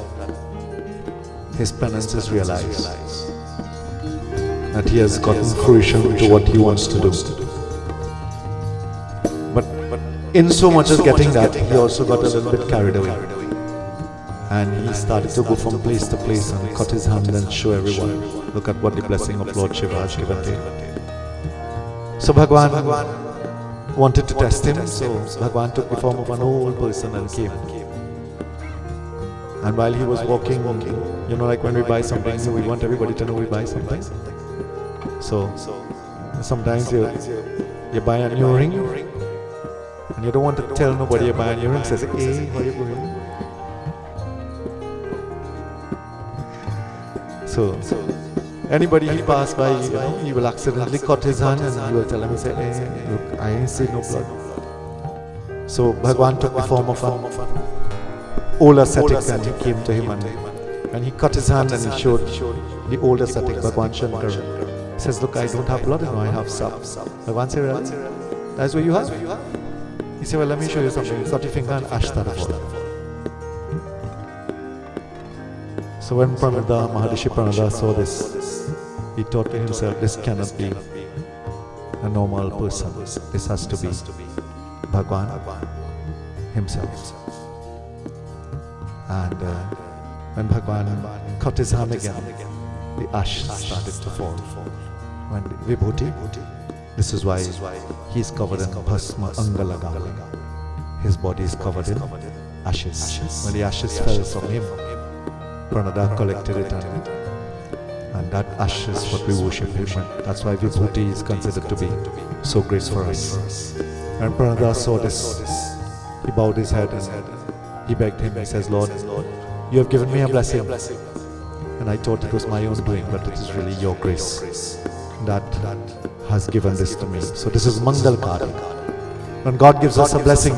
his penance is realized, that he has gotten fruition to what he wants to do. But in so much as getting that, he also got a little bit carried away, and he started to go from place to place and cut his hand and show everyone, look at what the blessing of Lord Shiva has given to him. So Bhagwan wanted to test him, so Bhagwan took the form of an old person and came. And while he was walking, you know, like when we buy something, so we want everybody to know we buy something. So sometimes you buy a new ring, and you don't want to tell nobody you buy a new ring. Says, hey, how you going? So anybody he passed by, he will accidentally cut his hand and he will tell him, say, hey, look, I ain't see no blood. So Bhagwan took the form of an old ascetic and he came to him and he cut his hand and he showed the old ascetic Bhagwan Shankar. He says, look, I don't have blood, I have sap. Bhagwan said, really? That's what you have? He said, well, let me show you something. He cut your finger and ash started falling. So when Maharishi Pranada saw this, he thought to himself, this cannot be a normal person. This has to be Bhagwan himself. And when Bhagwan cut his hand again, the ash started to fall. When Vibhuti, this is why he is covered in Bhasma Angalagala. His body is covered in ashes. When the ashes fell from him, Pranada collected it and that ash is what we worship him. That's why Vibhuti is considered to be so great for us. And Pranada saw this, he bowed his head and he begged him, he says, Lord, you have given me a blessing. And I thought it was my own doing, but it is really your grace that has given this to me. So this is Mangal Kari. When God gives us a blessing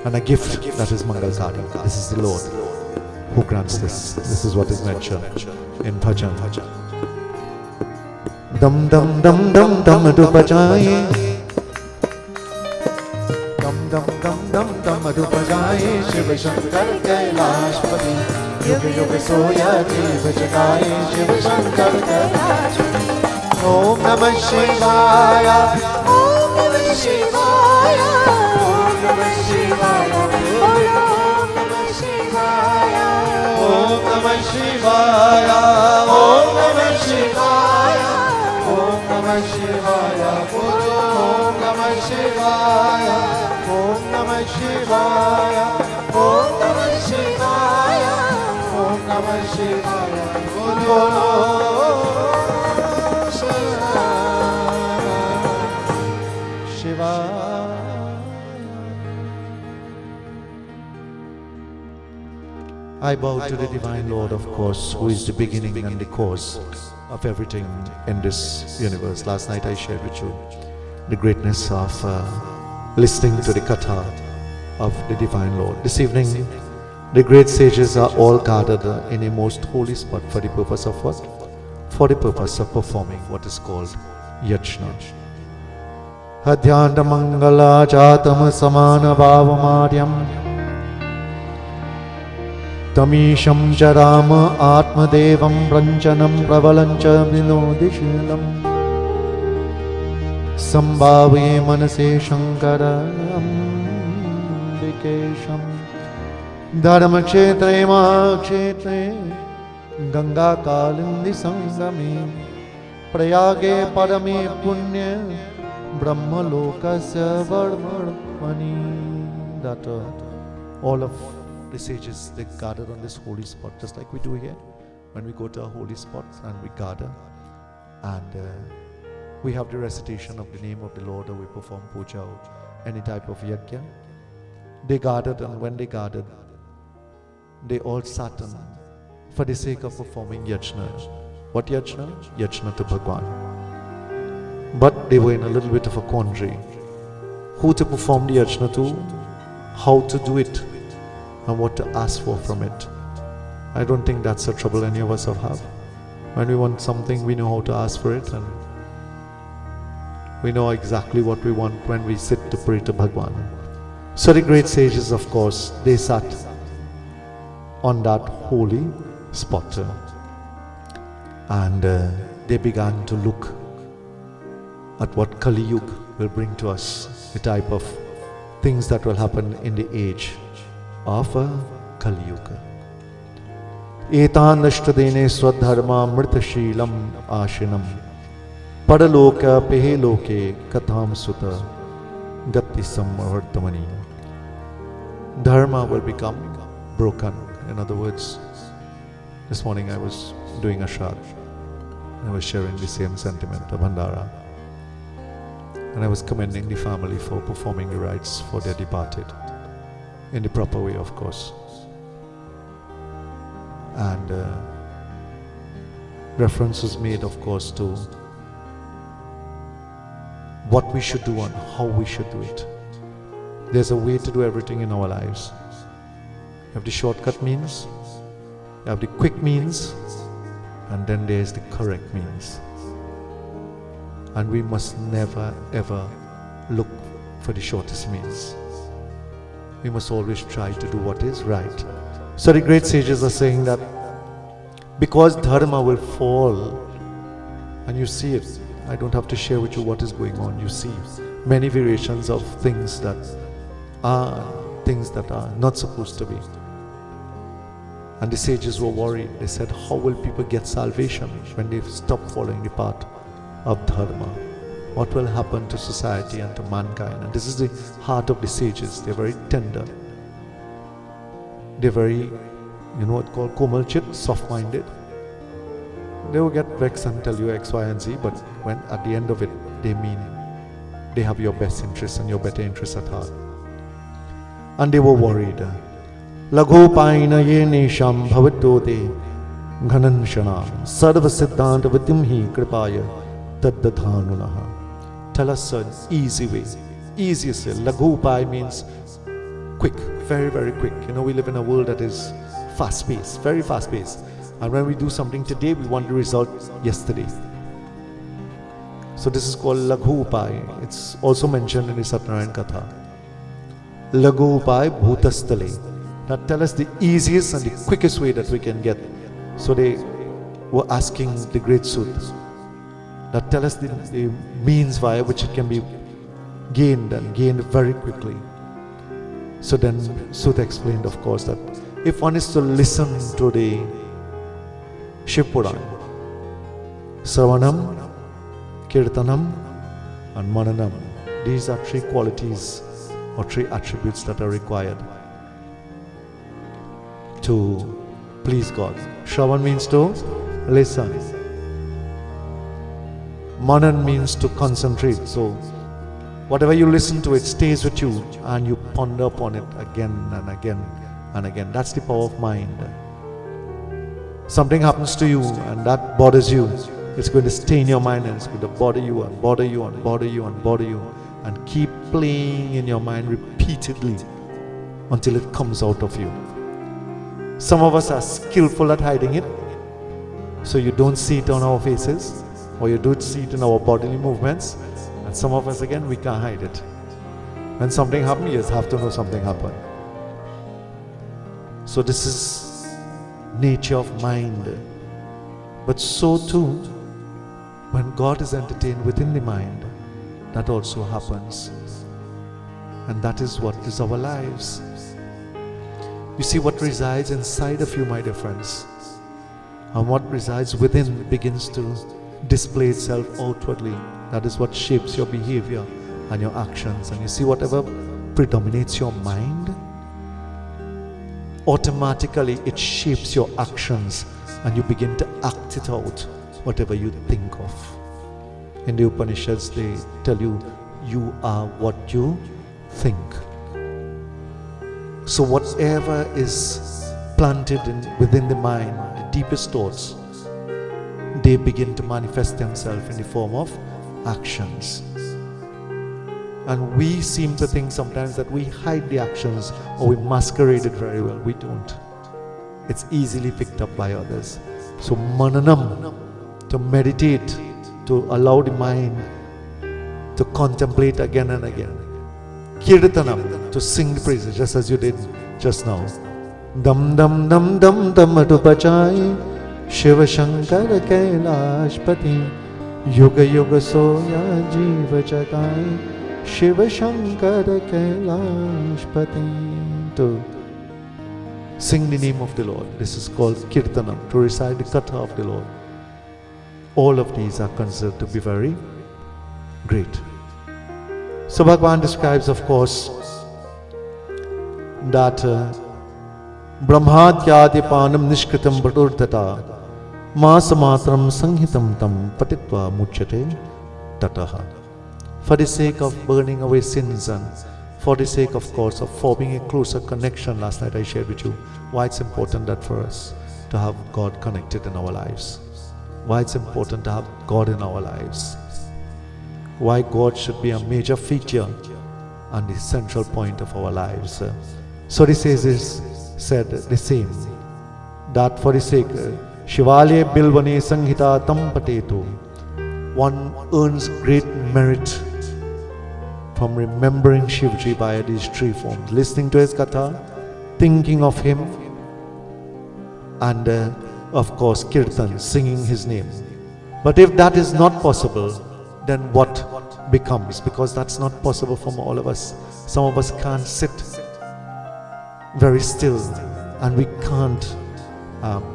and a gift, that is Mangal Kari. This is the Lord who grants this. This is what is mentioned in Bhajan. Dam dam dam dam dam adu bajaye. Dam dam dam dam dam adu bajaye. Shiva Shankar Kailashpati. Yuga yuga soya jiva jagaye. Shiva Shankar Kailashpati. Om Namah Shivaya. Om Namah Shivaya. Om Namah Shivaya. Om Namah Shivaya. Om Namah Shivaya. Om Namah Shivaya. Om Namah Shivaya. Om Namah Shivaya. Om Namah Shivaya. Om Namah Shivaya. Om Namah Shivaya. I bow to the Divine Lord, of course, who is the beginning and the cause of everything in this universe. Last night I shared with you the greatness of listening to the Katha of the Divine Lord. This evening, the great sages are all gathered in a most holy spot for the purpose of what? For the purpose of performing what is called Yajna. Adhyanta Mangala Jatam Samana Bhavamaryam Tamisham Charama Atmadevam Pranjanam Pravalancha Vinodishilam Sambhave Manase Shankaram Vikesham Dharma Kshetre Mahakshetre Ganga Kalindi Sangame Prayage Parame Punya Brahma Lokasya Varmarmani. That all of the sages, they gathered on this holy spot, just like we do here when we go to a holy spot and we gather and we have the recitation of the name of the Lord, or we perform puja or any type of yagna. They gathered, and when they gathered, they all sat on for the sake of performing yajna. What yajna? Yajna to Bhagwan. But they were in a little bit of a quandary. Who to perform the yajna to, how to do it, and what to ask for from it. I don't think that's a trouble any of us have. When we want something, we know how to ask for it, and we know exactly what we want when we sit to pray to Bhagwan. So the great sages, of course, they sat on that holy spot and they began to look at what Kali Yuga will bring to us, the type of things that will happen in the age of Kali Yuga. Etan nashtadene swadharma mritashilam ashinam padaloka peheloke katham sutta gati samvartamani. Dharma will become broken. In other words, this morning I was doing a Shad. I was sharing the same sentiment of Bhandara. And I was commending the family for performing the rites for their departed. In the proper way, of course. And reference was made, of course, to what we should do and how we should do it. There's a way to do everything in our lives. You have the shortcut means, you have the quick means, and then there's the correct means. And we must never ever look for the shortest means. We must always try to do what is right. So the great sages are saying that because dharma will fall, and you see it, I don't have to share with you what is going on. You see many variations of things that are not supposed to be. And the sages were worried. They said, how will people get salvation when they stop following the path of dharma? What will happen to society and to mankind? And this is the heart of the sages. They're very tender. They're very, what called komalchit, soft-minded. They will get vexed and tell you X, Y, and Z, but when at the end of it, they mean they have your best interest and your better interest at heart. And they were worried. Lagopayana ye nesham bhavatote ghananshana sarva siddhanta vitimhi kripaya taddadhanunaha. Tell us an easy way, easiest way. Lagopay means quick, very, very quick. We live in a world that is fast-paced, very fast-paced. And when we do something today, we want the result yesterday. So this is called Laghu Upai. It's also mentioned in the Satnarayan Katha. Laghu Upai Bhutastale. That tell us the easiest and the quickest way that we can get. So they were asking the great Sut. That tell us the means via which it can be gained and gained very quickly. So then Sut explained, of course, that if one is to listen to the Shiv Puran, Sravanam, Kirtanam and Mananam. These are three qualities or three attributes that are required to please God. Shravan means to listen. Manan means to concentrate. So whatever you listen to, it stays with you and you ponder upon it again and again and again. That's the power of mind. Something happens to you and that bothers you, it's going to stay in your mind and it's going to bother you and bother you and bother you and bother you and keep playing in your mind repeatedly until it comes out of you. Some of us are skillful at hiding it, so you don't see it on our faces, or you don't see it in our bodily movements, and some of us again, we can't hide it. When something happens, you just have to know something happened. So this is nature of mind. But so too, when God is entertained within the mind, that also happens. And that is what is our lives. You see, what resides inside of you, my dear friends, and what resides within begins to display itself outwardly. That is what shapes your behavior and your actions. And you see, whatever predominates your mind, automatically it shapes your actions and you begin to act it out, whatever you think of. In the Upanishads, they tell you, you are what you think. So whatever is planted within the mind, the deepest thoughts, they begin to manifest themselves in the form of actions. And we seem to think sometimes that we hide the actions or we masquerade it very well. We don't. It's easily picked up by others. So mananam, to meditate, to allow the mind to contemplate again and again. Kirtanam, to sing the praises, just as you did just now. Dam dam dam dam dam atupachai, Shiva Shankara Kailashpati, Yoga Yoga Soya Jiva Chakai, Shiva Shankara Kailashpati. To sing the name of the Lord. This is called Kirtanam, to recite the Katha of the Lord. All of these are considered to be very great. So Bhagavan describes, of course, that Brahmadhyadipanam nishkritam bhaturdata masamatram sanghitam tam patitva muchyate tataha. For the sake of burning away sins and for the sake, of course, of forming a closer connection, last night I shared with you why it's important that for us to have God connected in our lives. why it's important to have God in our lives, why God should be a major feature and the central point of our lives. So he said the same, that for the sake Shivale Bilvane Sanghita Tam Patetu, one earns great merit from remembering Shivji via these three forms, listening to his katha, thinking of him, and of course kirtan, singing his name. But if that is not possible, then what becomes? Because that's not possible for all of us. Some of us can't sit very still, and we can't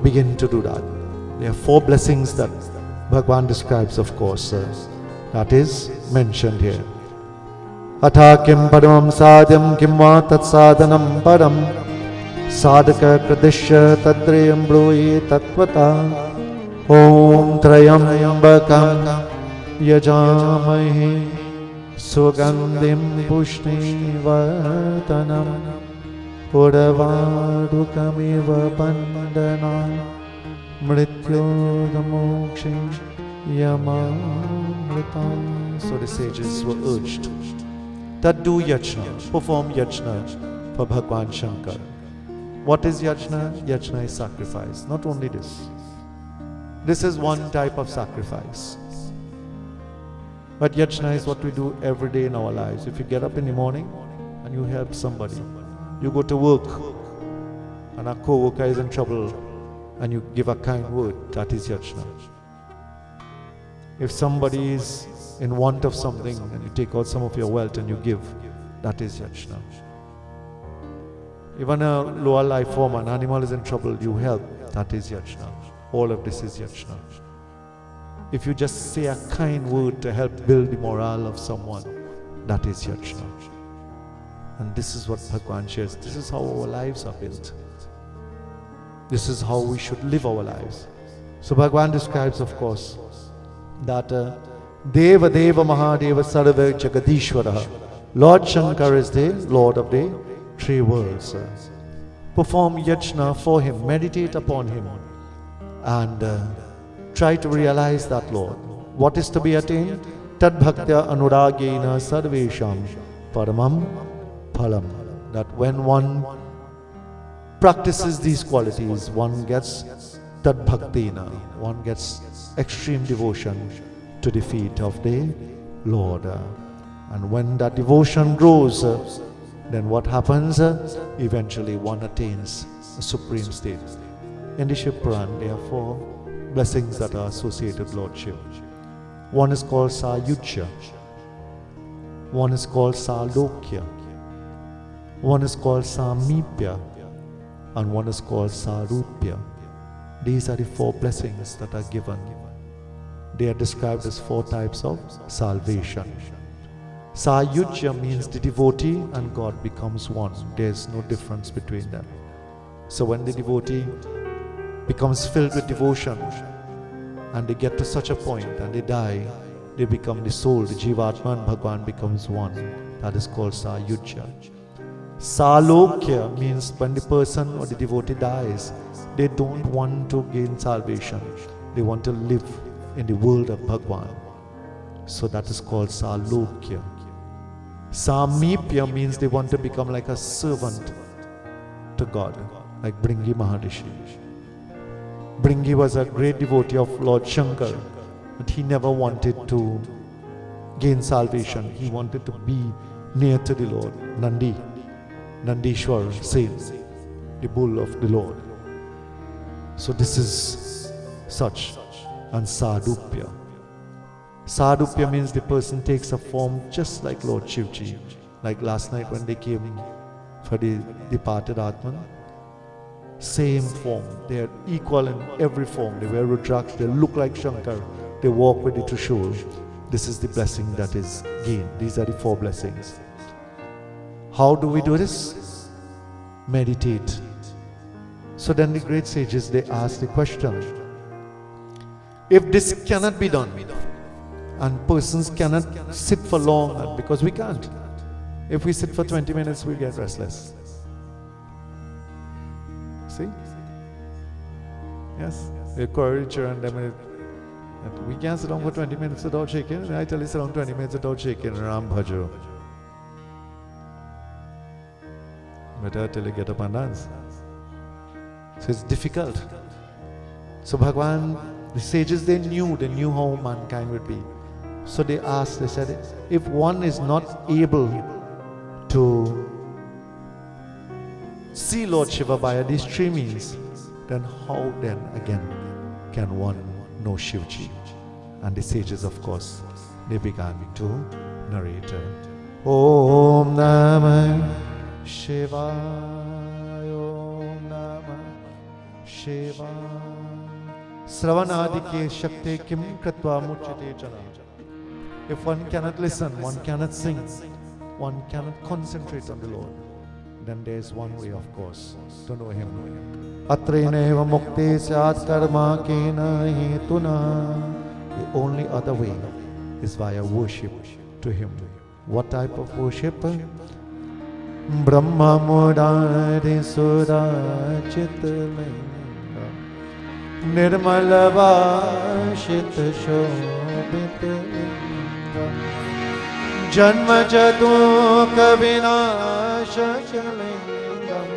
begin to do that. There are 4 blessings that Bhagavan describes, of course, that is mentioned here. Atha kim paramam sadhyam kim va tat sadhanam param sadhaka kradishya tadreyam broi tatvata om trayambakam yajamahe sugandhim pushni vartanam purvadukamiva bandana mrityodamokshin yamamritam. So the sages were urged that do yajna, perform yajna for Bhagwan Shankar. What is yajna? Yajna is sacrifice. Not only this. This is one type of sacrifice. But yajna is what we do every day in our lives. If you get up in the morning and you help somebody, you go to work and a co-worker is in trouble and you give a kind word, that is yajna. If somebody is in want of something and you take out some of your wealth and you give, that is yajna. Even a lower life form, an animal is in trouble, you help, that is yajna. All of this is yajna. If you just say a kind word to help build the morale of someone, that is yajna. And this is what Bhagwan shares. This is how our lives are built. This is how we should live our lives. So Bhagwan describes, of course, that Deva Deva Mahadeva Sarva Jagadishwara, Lord Shankar is the Lord of the 3 worlds. Perform yajna for him, meditate upon him, and try to realize that Lord. What is to be attained? Tad bhaktya anuragena sarvesham paramam phalam. That when one practices these qualities, one gets tad bhaktina, one gets extreme devotion to the feet of the Lord. And when that devotion grows, then what happens? Eventually one attains a supreme state. In the Shiv Puran, there are 4 blessings that are associated with Lord Shiv. One is called Sayujya, one is called Salokya, one is called Samipya, and one is called Sarupya. These are the 4 blessings that are given. They are described as 4 types of salvation. Sayujya means the devotee and God becomes one. There is no difference between them. So when the devotee becomes filled with devotion and they get to such a point and they die, they become the soul, the Jivatma, and Bhagwan becomes one. That is called Sayujya. Salokya means when the person or the devotee dies, they don't want to gain salvation. They want to live in the world of Bhagwan. So that is called Salokya. Samipya means they want to become like a servant to God, like Bringi Maharishi. Bringi was a great devotee of Lord Shankar, but he never wanted to gain salvation. He wanted to be near to the Lord. Nandishwar says, the bull of the Lord. So this is such. And Sadhupya. Sadhupya means the person takes a form just like Lord Shivji. Like last night when they came for the departed Atman. Same form. They are equal in every form. They wear Rudraksh, they look like Shankar. They walk with the Trishul. This is the blessing that is gained. These are the 4 blessings. How do we do this? Meditate. So then the great sages, they ask the question, if this cannot be done, and persons cannot sit for long, because we can't. If we sit for 20 minutes, we get restless. See? Yes? We encourage her and then And we can't sit down for 20 minutes without shaking. And I tell you, sit down 20 minutes without shaking. Ram Bhajo. Better till you get up and dance. So it's difficult. So Bhagwan, the sages, they knew how mankind would be. So they asked, they said, if one is not able to see Lord Shiva via these three means, then how then again can one know Shivji? And the sages, of course, they began to narrate. Om Namah Shivaya, Om Namah Shivaya. Sravanadike Shakti Kim Kratva Muchite Jana. If one cannot listen, one cannot sing, one cannot concentrate on the Lord, then there is one way, of course, to know Him. Atreneva Mukti Syat Karma Kena Hetuna. The only other way is via worship to Him. What type of worship? Brahma Mudari Sura Chitlinga Nirmala Vashit Shobhit Linga Janma Jatuka Vinashaka Lingam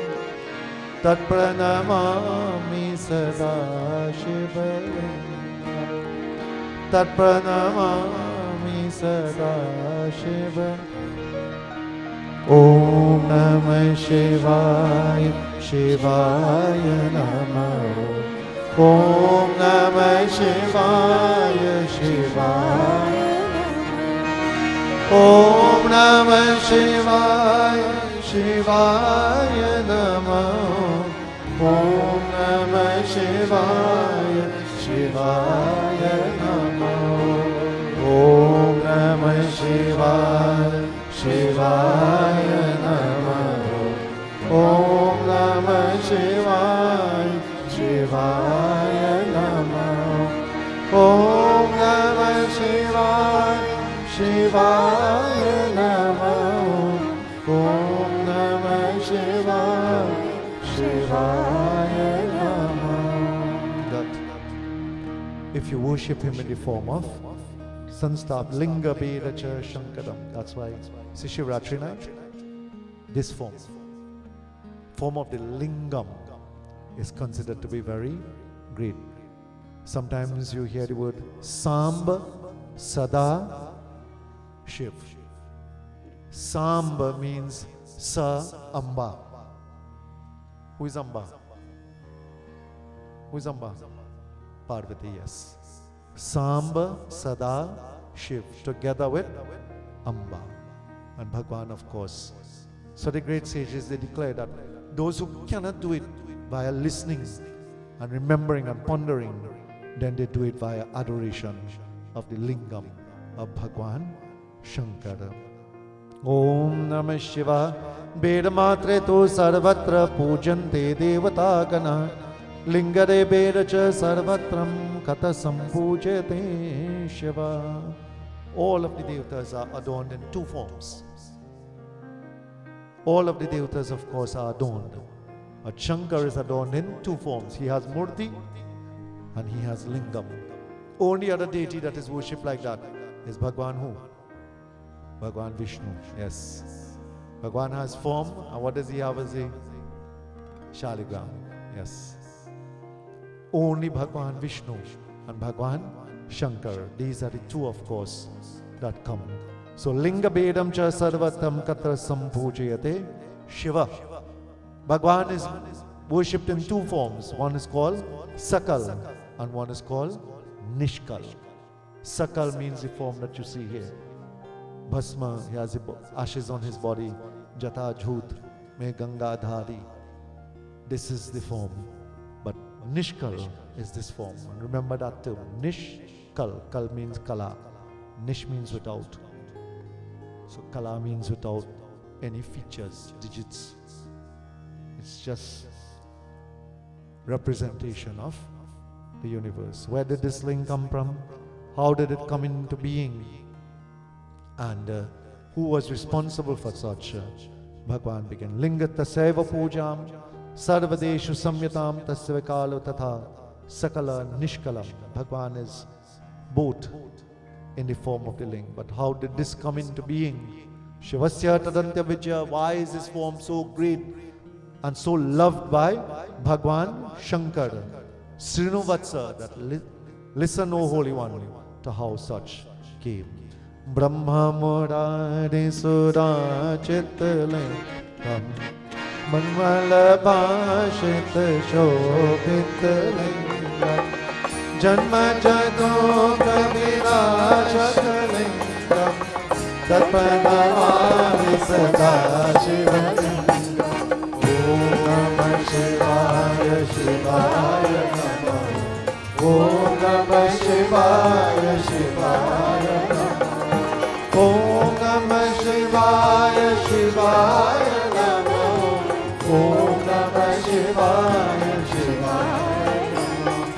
Tat Pranamami Sada Shiva Lingam Tat Pranamami Sada Shiva. Om Namah Shivaya, Shivaya Namah. Om Namah Shivaya, Shivaya Namah. Om Namah Shivaya, Shivaya Namah. Om Namah Shivaya, Shivaya Namah. Om Namah Shivaya, Shivaya Namah. Om Namah Shivaya, Shivaya Namah. Om Namah Shivaya, Shivaya Namah. Om Namah Shivaya, Shivaya Namah. That if you worship Him in the form of Sanstab Linga Bedacha Shankaram. That's why it's a Shivratri night. This form of the Lingam is considered to be very great. Sometimes you hear the word Samba, Sada, Shiv. Samba means Sa Amba. Who is Amba? Who is Amba? Parvati, yes. Samba, Sada, Shiv, together with Amba and Bhagwan, of course. So the great sages, they declare that those who cannot do it via listening and remembering and pondering, then they do it via adoration of the Lingam of Bhagwan Shankara. Om Namah Shiva Vedamatre to Sarvatra Pujante Devata Gana Lingare Bedacha Sarvatram Kata Sampujate Shiva. All of the devatas are adorned in two forms. All of the devatas, of course, are adorned. But Shankar is adorned in two forms. He has Murti and he has Lingam. Only other deity that is worshipped like that is Bhagwan who? Bhagwan Vishnu, yes. Bhagwan has form, and what does he have as a Shaligram? Yes. Only Bhagwan Vishnu and Bhagwan Shankar. These are the two, of course, that come. So Linga Bedam Cha Sarvatam Katra Sampujayate Shiva. Bhagwan is worshipped in two forms. One is called Sakal and one is called Nishkal. Sakal means the form that you see here. Bhasma, he has ashes on his body. Jata Jhut, Me Ganga Dhari. This is the form. But Nishkal is this form. And remember that term. Nishkal. Kal means Kala. Nish means without. So Kala means without any features, digits. It's just representation of the universe. Where did this link come from? How did it come into being? And who was responsible for such? Bhagwan began. Lingata Seva Pujam Sarvadeshu Samyatam Tasya Kalo Tatha Sakala Nishkalam. Bhagwan is both in the form of the ling. But how did this come into being? Shivasya Tadantya Vijaya, why is this form so great and so loved by Bhagwan Shankar? Srinuvatsa, that listen, O Holy One, to how such came. Brahma Murari Sura Chitlingam Manvala Bhashita Shobhit Lingam Janma Jadoka Virashakalingam Tatpanamami Sada Shiva Lingam. Om Namah Shivaya Shivaya Namah. Om Namah Shivaya Shivaya Namah. Om Namah Shivaya Shivaya Namah. Om Namah Shivaya Shivaya Namah.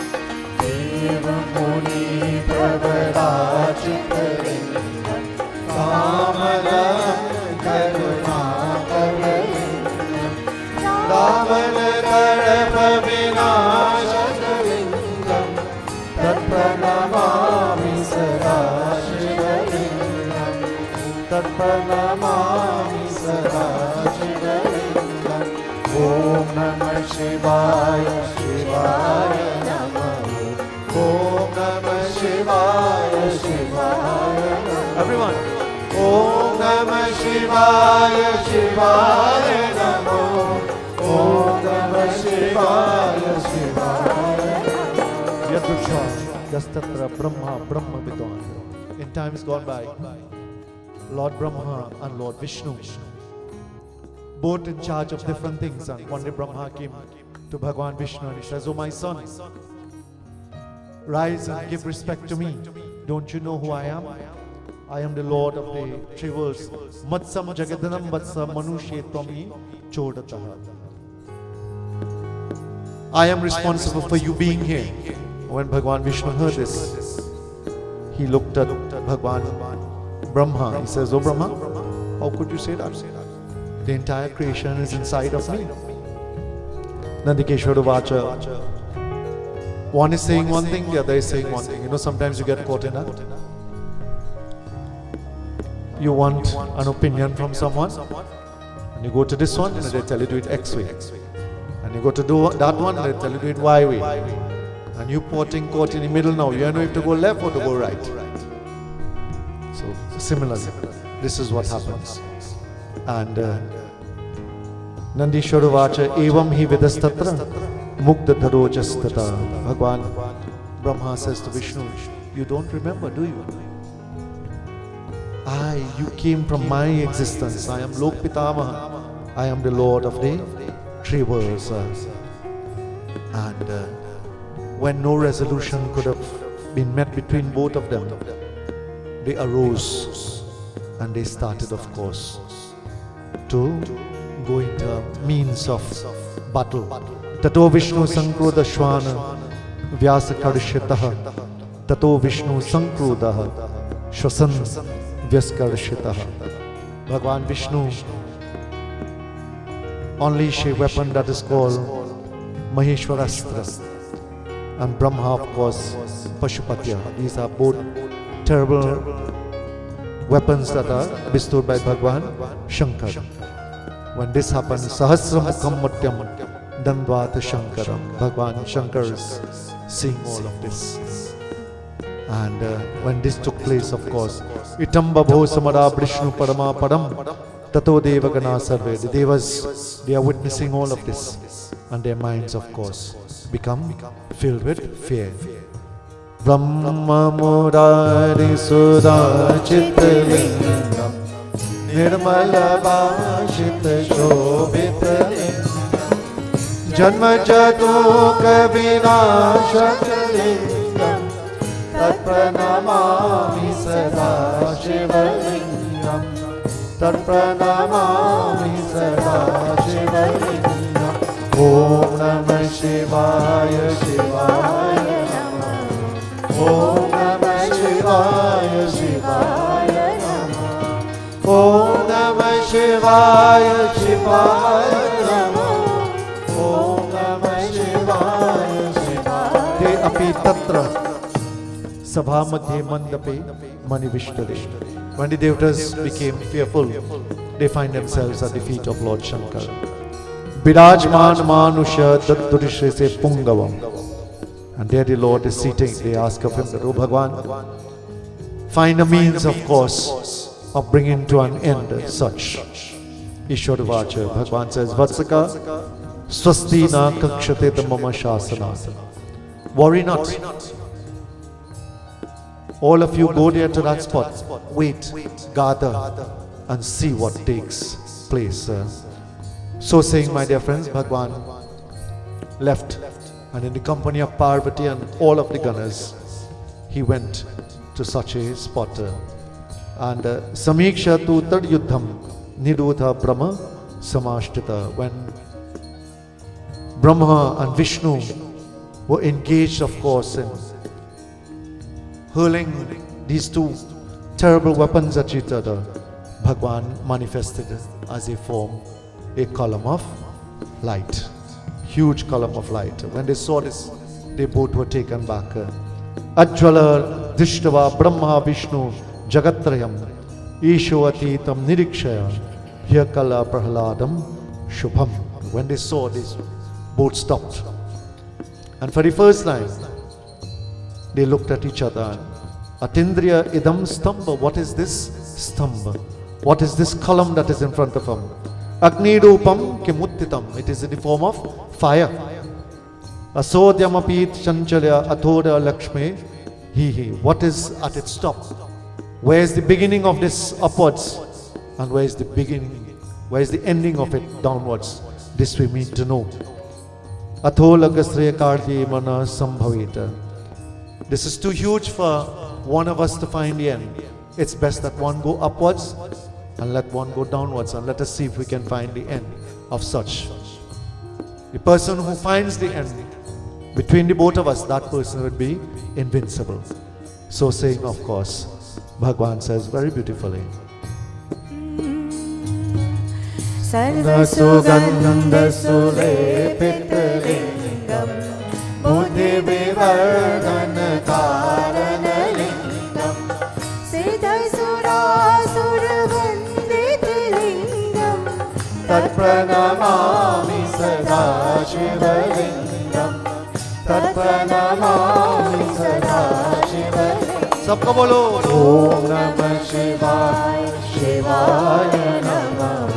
Deva Muni Pravarajita Lingam Kamalam Karunakara Lingam Ravana Karapa Vinashaka Lingam Tatpranamami Sada Shiva Lingam Tatpranamami Sada Shiva Lingam. Om Namah Shivaya Shivaya Namah. Om Namah Shivaya Shivaya Namah. Everyone. Om Namah Shivaya Shivaya Namah. Om Namah Shivaya Shivaya Namah. Yadusha Yastatra Brahma Brahma Vidwan. In times gone by, Lord Brahma and Lord Vishnu, both in charge of different things, and one day Brahma came to Bhagwan Vishnu and he says, "Oh my son, rise and give respect to me. Don't you know who I am? I am the Lord of the three worlds. Matsam Jagadanam Vatsa Manushe Twami Chodataha. I am responsible for you being here." When Bhagwan Vishnu heard this, he looked at Bhagwan Brahma. He says, "Oh Brahma, how could you say that? The entire creation is inside of me." Nandikeshwara Vacha. One is saying one thing, the other is saying one thing. You know, sometimes you get caught in that. You want an opinion from someone, and you go to this one, and they tell you to do it X way. And you go to do that one, and they tell you to do it Y way. And you caught in the middle now. You don't know if to go left or to go right. So, similarly, this is what happens. And Nandishwara Vacha, Evam hi vidastatra mukta dharojastata. Bhagwan Brahma says to Vishnu, "You don't remember, do you? You came from my existence. I am Lok Pitamaha. I am the Lord of the three worlds." And when no resolution could have been met between both of them, they arose and they started, of course, to go into a means of battle. Tato Vishnu Sankrodha Shwana Vyasa Karshitaha. Tato Vishnu Sankrodha Shwasan Vyaskarshitaha. Bhagwan Vishnu unleashed a weapon that is called Maheshwarastra, and Brahma, of course, Pashupatya. These are both terrible weapons that are bestowed by Bhagwan Shankar. When this happens, Sahasramukham Mutyam Dandvata Shankaram. Bhagwan Shankar is seeing all of this. And when this took place, of course, Itamba Bho Samara Brishnu Parama Param Tato Devagana Sarve. The Devas, they are witnessing all of this. And their minds, of course, become filled with fear. Brahma Murari Sudha Chitlingam Nirmala Bhashita Shobhita Lingam Janma Jadoka Vinashakalingam Tatpranamami Sada Shiva Lingam Tatpranamami Sada Shiva Lingam. Om Namah Shivaya Shivaya Namah. Om Namah Shivaya Shivaya Namah. Om Namah Shivaya Shivaya Namah. Om Namah Shivaya Shivaya. Te api tatra Sabha Madhye Mandape Mani Vishtare. When the devotees became fearful, they find themselves at the feet of Lord Shankar. Birajman Manusha Daddurishe se Pungavam. And there the Lord is sitting. They ask of him that, oh Bhagwan, find a means, of course, of bringing to an end such. Ishwaravacha, Bhagwan says, Vatsaka, swasti na kakshate mama shasana. Worry not. All of you go there to that spot. Wait, gather, and see what takes place. So saying, my dear friends, Bhagwan left, and in the company of Parvati and all of the gunners, he went to such a spot. And Samiksha tu tad yuddham nidudha Brahma samashtita. When Brahma and Vishnu were engaged, of course, in hurling these two terrible weapons at each other, Bhagwan manifested as a form, a column of light. Huge column of light. When they saw this, they both were taken back. Ajvala Drishtava Brahma Vishnu Jagatrayam Isho Atitam Nirikshaya Hyakala Prahaladam Shubham. When they saw this, both stopped. And for the first time, they looked at each other. Atindriya idam stamba. What is this stamba? What is this column that is in front of him? Agni rupam kimuttitam. It is in the form of fire. Asodyamapit chanchalya athoda lakshme hihi. What is at its top? Where is the beginning of this upwards? And where is the beginning? Where is the ending of it downwards? This we need to know. Athola gasraya kardi mana sambhavita. This is too huge for one of us to find the end. It's best that one go upwards and let one go downwards, and let us see if we can find the end of such. The person who finds the end between the both of us, that person would be invincible. So saying, of course, Bhagwan says very beautifully, Sarvasugandasulepithalingam Buddhi Vivardhana Karanalingam Siddhasurasuravandithalingam Tatpranamami Sada Shivalingam Tatpranamami Sada Shivalingam. सबको बोलो Om Namah Shivaya Shivaya Namah.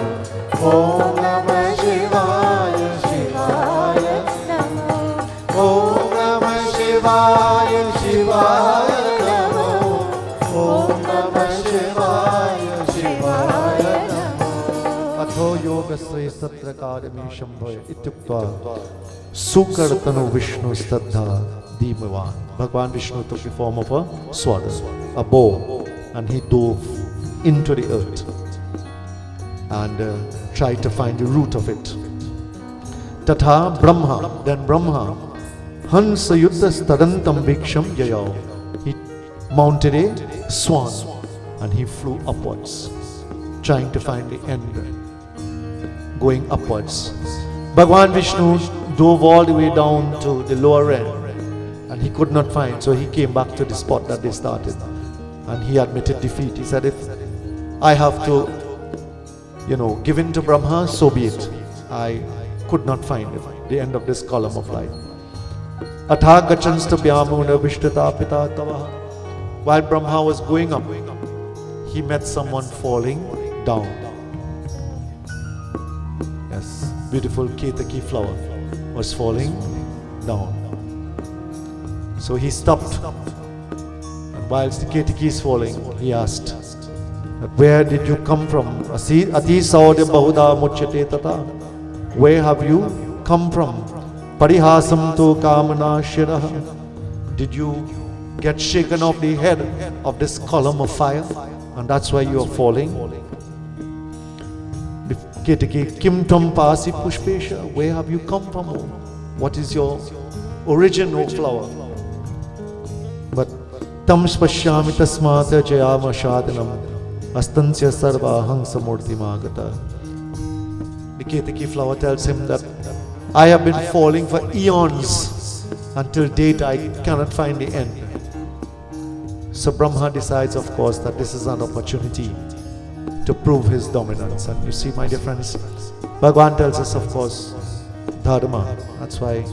Om Namah Shivaya Shivaya Namah. Om Namah Shivaya Shivaya Namah. Om Namah Shivaya Shivaya Namah. अथो योगस्ते सत्रकारमी शंभय इत्युक्त्वा सुकर्तनो Vishnu स्तब्धा धीमवान. Bhagwan Vishnu took the form of a sword, a bow, and he dove into the earth and tried to find the root of it. Tatha Brahma, then Brahma, Hansa Yuddha Stadantam Viksham Yayao. He mounted a swan and he flew upwards, trying to find the end, going upwards. Bhagwan Vishnu dove all the way down to the lower end, and he could not find, so he came back to the spot that they started, and he admitted defeat. He said, if I have to, give in to Brahma, so be it. I could not find it, the end of this column of light. Atha gachansta vyamuna vishtata pita tava. While Brahma was going up, he met someone falling down. Yes, beautiful Ketaki flower was falling down. So he stopped, and whilst the Ketaki is falling, he asked, where did you come from? Ati saudya bahuda muchyate tata. Where have you come from? Parihasam tu kamana shiraha. Did you get shaken off the head of this column of fire, and that's why you are falling? The Ketaki, kim tam pasi pushpesha. Where have you come from? What is your origin, O flower? But tam spashyami tasmata jayama shadinam astansya sarva hangsa murti magata. The Ketaki flower tells him that I have been falling for eons. Until date I cannot find the end. So Brahma decides, of course, that this is an opportunity to prove his dominance. And you see, my dear friends, Bhagavan tells us, of course, Dharma. That's why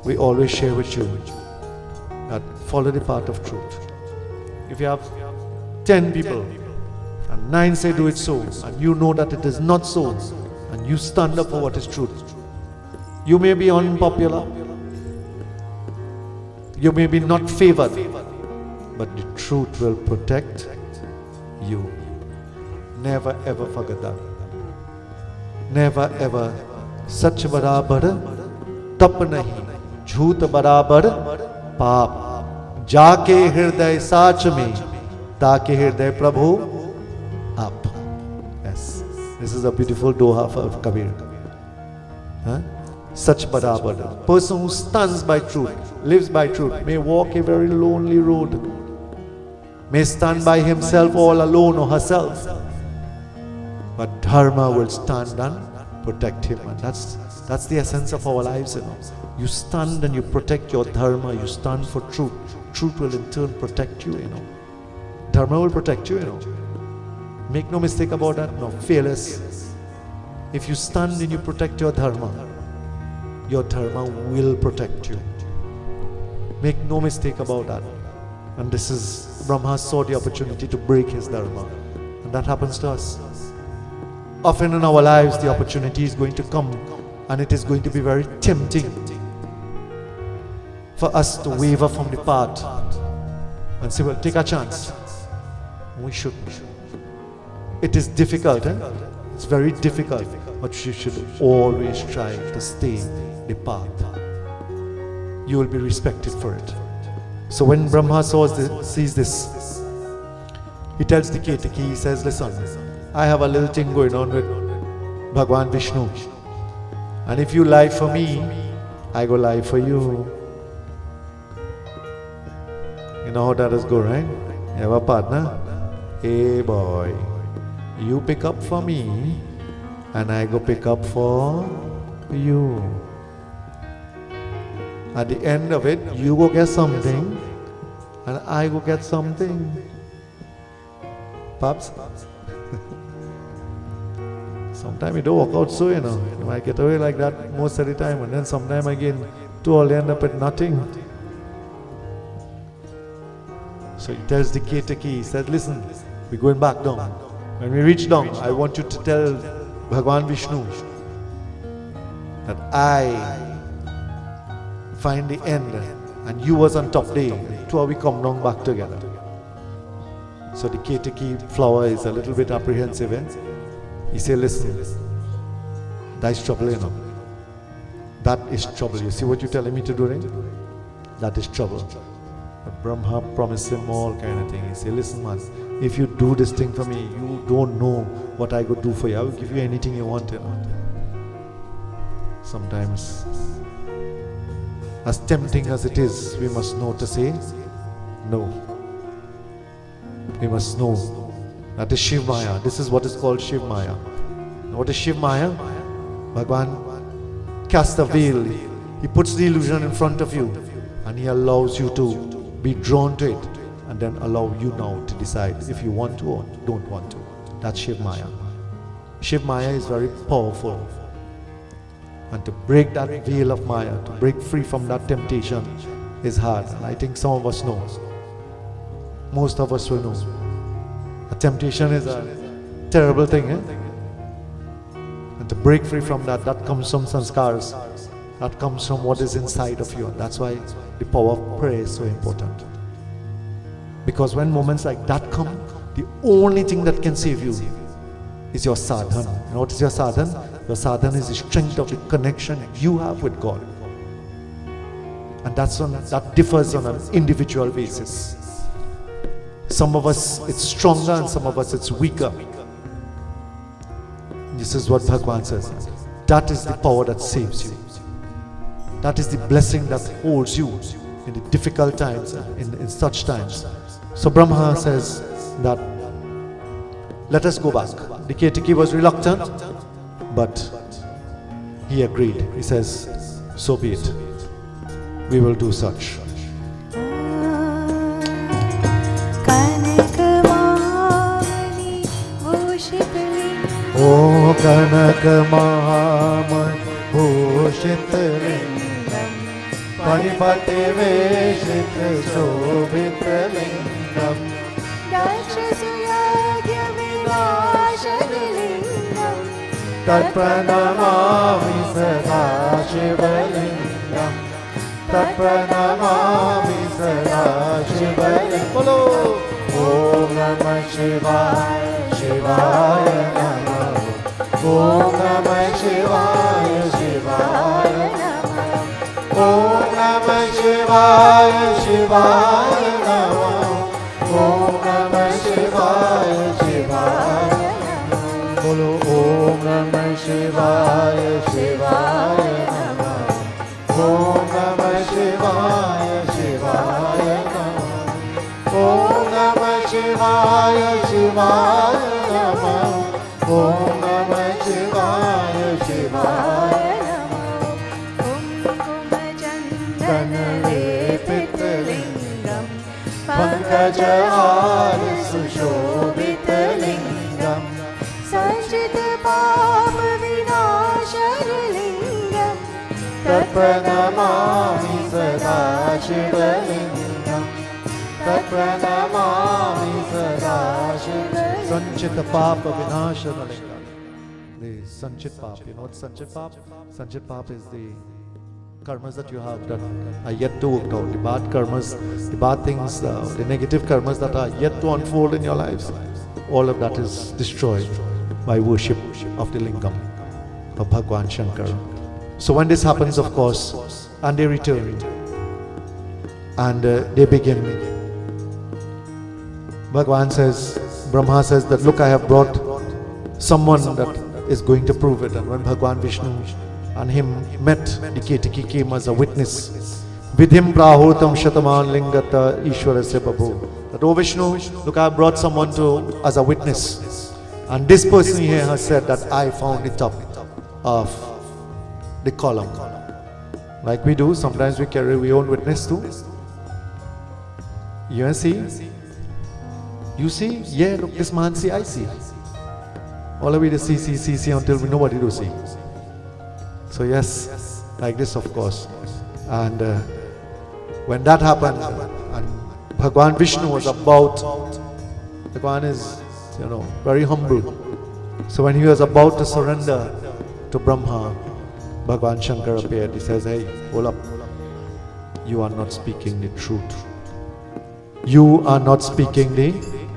we always share with you that follow the path of truth. If you have 10 people and 9 say do it so, and you know that it is not so, and you stand up for what is truth, you may be unpopular, you may be not favored, but the truth will protect you. Never ever forget that. Never ever. Sach barabar tap nahi, jhoot barabar paap. Jaake hirday saach mein, taake hirday prabhu aap. Yes, this is a beautiful doha of Kabir. Huh? Such barabar. Person who stands by truth, lives by truth, may walk a very lonely road, may stand by himself all alone or herself, but Dharma will stand and protect him. And that's the essence of our lives, you know. You stand and you protect your Dharma, you stand for truth. Truth will in turn protect you, you know. Dharma will protect you, you know. Make no mistake about that, no, fearless. If you stand and you protect your Dharma will protect you. Make no mistake about that. And this is, Brahma saw the opportunity to break his Dharma. And that happens to us. Often in our lives, the opportunity is going to come, and it is going to be very tempting for us to waver from the path and say, well, take a chance. We shouldn't. It is difficult, It's very difficult, but you should always try to stay the path. You will be respected for it. So when Brahma sees this, he tells the Ketaki, he says, listen, I have a little thing going on with Bhagwan Vishnu. And if you lie for me, I go lie for you. You know how that is go, right? You have a partner. Hey boy, you pick up for me and I go pick up for you. At the end of it, you go get something and I go get something. Pops? Sometimes it don't work out so, you know. You might get away like that most of the time, and then sometime again, two all end up with nothing. So he tells the Ketaki, he said, listen, we're going back down. When we reach down, I want you to tell Bhagwan Vishnu that I find the end and you was on top there. Two of we come down back together. So the Ketaki flower is a little bit apprehensive. He said, listen, that's trouble, you know. That is trouble. You see what you're telling me to do, right? That is trouble. But Brahma promised him all kind of thing. He said, listen man, if you do this thing for me, you don't know what I could do for you. I will give you anything you want, you know. Sometimes, as tempting as it is, we must know to say no. We must know that is Shiv Maya. This is what is called Shiv Maya. What is Shiv Maya? Bhagwan casts a veil. He puts the illusion in front of you and he allows you to be drawn to it and then allow you now to decide if you want to or don't want to. That's Shiv Maya. Shiv Maya is very powerful. And to break that veil of Maya, to break free from that temptation is hard. And I think some of us know. Most of us will know. A temptation is a terrible thing, And to break free from that, that comes from sanskars. That comes from what is inside of you. And that's why the power of prayer is so important. Because when moments like that come, the only thing that can save you is your sadhana. You know what is your sadhana? Your sadhana is the strength of the connection you have with God. And that differs on an individual basis. Some of us it's stronger and some of us it's weaker. This is what Bhagwan says. That is the power that saves you. That is the blessing that holds you in the difficult times, in such times. So Brahma says that let us go back. The Ketaki was reluctant, but he agreed. He says, so be it. We will do such. कनक महामणि भूषित लिंगम परिपति वेशित शोभित लिंगम तत्प्रणमामि सदा शिवलिंगम तत्प्रणमामि सदा शिवलिंगम। बोलो ओम नमः शिवाय शिवाय नमः ओम नमः शिवाय शिवाय नमः ओम नमः शिवाय शिवाय नमः ओम नमः शिवाय शिवाय नमः। बोलो ओम नमः शिवाय शिवाय नमः ओम नमः शिवाय शिवाय नमः ओम नमः शिवाय शिवाय नमः ओम नमः शिवाय शिवाय चंदनलेपित लिंगम पंकजहार सुशोभित लिंगम संचित पाप विनाशर लिंगम तत्प्रणमामि सदा शिवलिंगम तत्प्रणमामि सदा शिवलिंगम। संचित पाप विनाशर लिंगम। The sanchit pap, you know what sanchit pap? Sanchit pap is the karmas that you have that are yet to work out, the bad karmas, the bad things, the negative karmas that are yet to unfold in your lives. All of that is destroyed by worship of the lingam of Bhagwan Shankar. So when this happens, of course, and they return and they begin, Bhagwan says, Brahma says that look, I have brought someone that is going to prove it. And when Bhagwan Vishnu and him met, the Ketiki came as a witness. Vidhim prahutam shataman lingata ishwarasya babu. That, oh Vishnu, look, I have brought someone as a witness. And this person here has said that I found the top of the column. Like we do, sometimes we carry our own witness too. You see? You see? Yeah, look, this man see, I see. All of we just see until we nobody to see. So yes, like this of course. And when that happened, and Bhagwan Vishnu was about, Bhagwan is, very humble. So when he was about to surrender to Brahma, Bhagwan Shankar appeared. He says, hey, hold up. You are not speaking the truth. You are not speaking the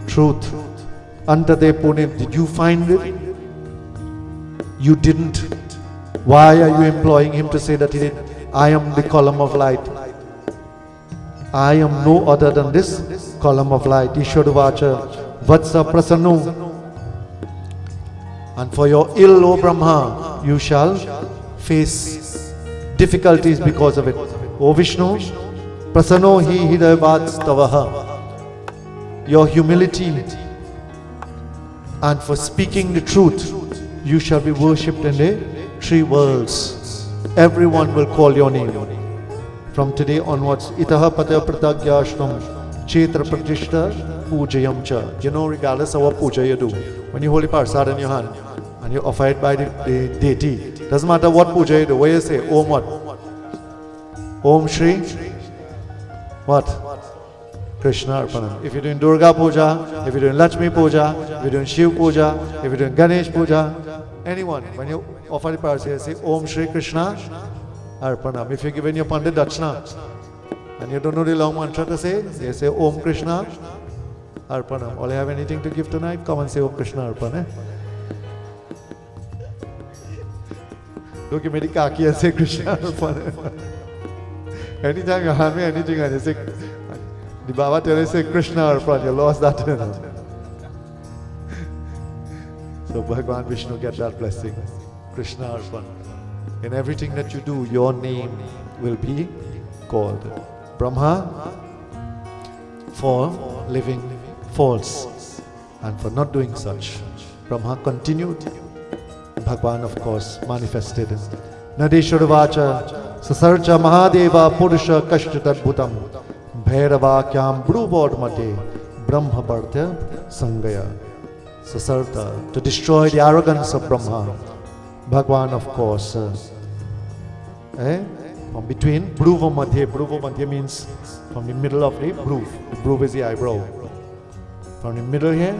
truth. Antade Pune, did you find it? You didn't. Why are you employing him to say that he did? I am the column of light. I am no other than this column of light. Ishwaruvacha Vatsa Prasannu. And for your ill, O Brahma, you shall face difficulties because of it. O Vishnu, Prasanno hi hidayavad stavaha. Your humility and for speaking the truth, you shall be worshipped in the three worlds. Everyone will call your name. From today onwards, itaha patya pratagyashtam chetra pratishta pujayam cha. Regardless of what puja you do, when you hold the parsad in your hand and you offer it by the deity, doesn't matter what puja you do, what you say, Om what? Om Shri what? Krishna Arpanam. If you're doing Durga Puja, if you're doing Lakshmi Puja, if you're doing Shiv Puja, if you're doing Ganesh Puja, anyone, when you offer the parasya, you say Om Shri Krishna Arpanam. If you're giving your Pandit Dachna and you don't know the long mantra to say, you say Om Krishna Arpanam. All you have anything to give tonight? Come and say Om Krishna Arpanam. Don't give me the kaki and say Krishna Arpanam. Anytime you hand me anything and you say, the Baba tell you say Krishna Arpan, you lost that. So Bhagwan Vishnu get that blessing. Krishna Arpan. In everything that you do, your name will be called. Brahma for living false and for not doing such. Brahma continued. Bhagwan of course manifested. Nadeshwaravacha Sasarcha Mahadeva Purusha Kashtadbhutam Bhairavakyam Bruvod Mate Brahma Bhartya Sangaya. Sasarta, to destroy the arrogance of Brahma. Bhagwan, of course, from between Bhruva Madhya means from the middle of the Bhruv. The Bhruv is the eyebrow. From the middle here,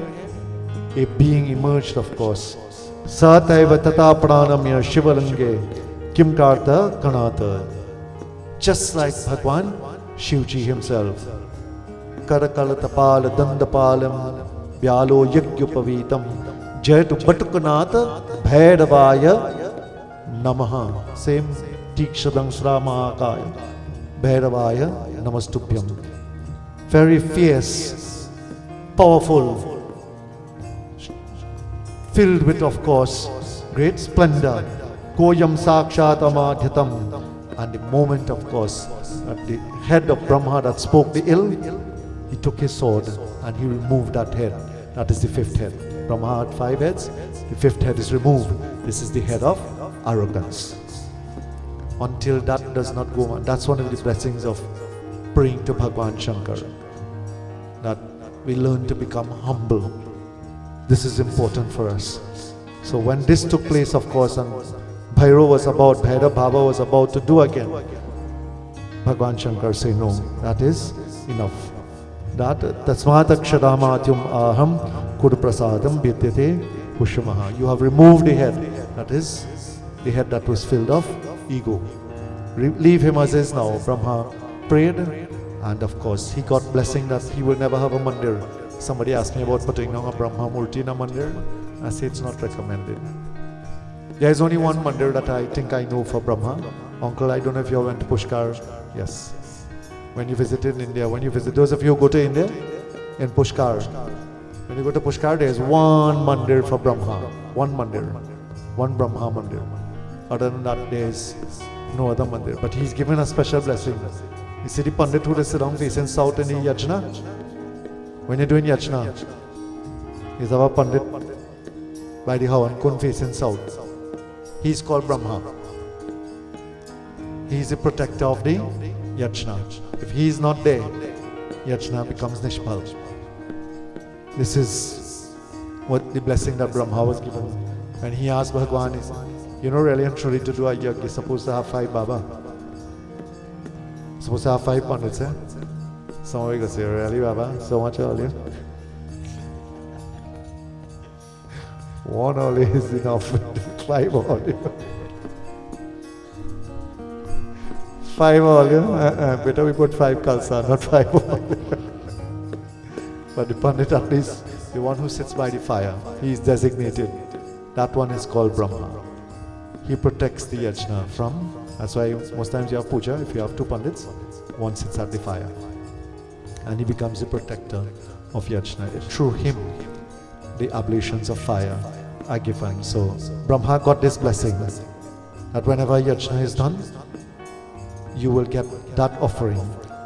a being emerged, of course. Sataiva tata pranamya Shiva Lingum Kim Karta Kanata. Just like Bhagwan, Shivji himself. Karakala tapala dandapalam Vyalo Yagyupavitam Jayatu Batukanata Bhairavaya Namaha. Same Tikshadang Sramahakaya Bhairavaya Namastubhyam. Very fierce, powerful, filled with, of course, great splendor. Koyam Sakshat Amadhyatam. And the moment, of course, at the head of Brahma that spoke the ill, he took his sword and he removed that head. That is the fifth head. Brahma had 5 heads. The fifth head is removed. This is the head of arrogance. Until that does not go on. That's one of the blessings of praying to Bhagwan Shankar. That we learn to become humble. This is important for us. So when this took place, of course, and Bhairav Baba was about to do again, Bhagwan Shankar said, no, that is enough. That tasmat akshadamatyum aham kuduprasadam bhityate pushamaha. You have removed the head. That is the head that was filled of ego. Leave him as is now. Brahma prayed, and of course he got blessing that he will never have a mandir. Somebody asked me about putting down a Brahma Murti in a mandir. I say it's not recommended. There is only one mandir that I think I know for Brahma. Uncle, I don't know if you went to Pushkar. Yes. When you visited India, those of you who go to India, in Pushkar, when you go to Pushkar, there is one mandir for Brahma. One mandir. One Brahma mandir. Other than that, there is no other mandir. But he's given a special blessing. You see the Pandit who is sit down facing south in the Yagna? When you're doing Yagna, he's our Pandit by the Havan Kund facing south. He's called Brahma. He's the protector of the Yagna. If he is not there, Yagna becomes Nishpal. This is what the blessing that Brahma was given. When he asked Bhagwan, you know, really and truly to do a yajna, you're supposed to have 5 Baba. Supposed to have 5 Pandits, eh? Somebody goes, really Baba? So much earlier? One only is enough. 5 only. 5 only. Better we put 5 Kalsa, not 5 only. But the Pandit, at least, the one who sits by the fire, he is designated. That one is called Brahma. He protects the yajna from, that's why most times you have puja, if you have 2 Pandits, one sits at the fire. And he becomes the protector of yajna. Through him, the oblations of fire are given. So Brahma got this blessing that whenever yajna is done, you will get that offering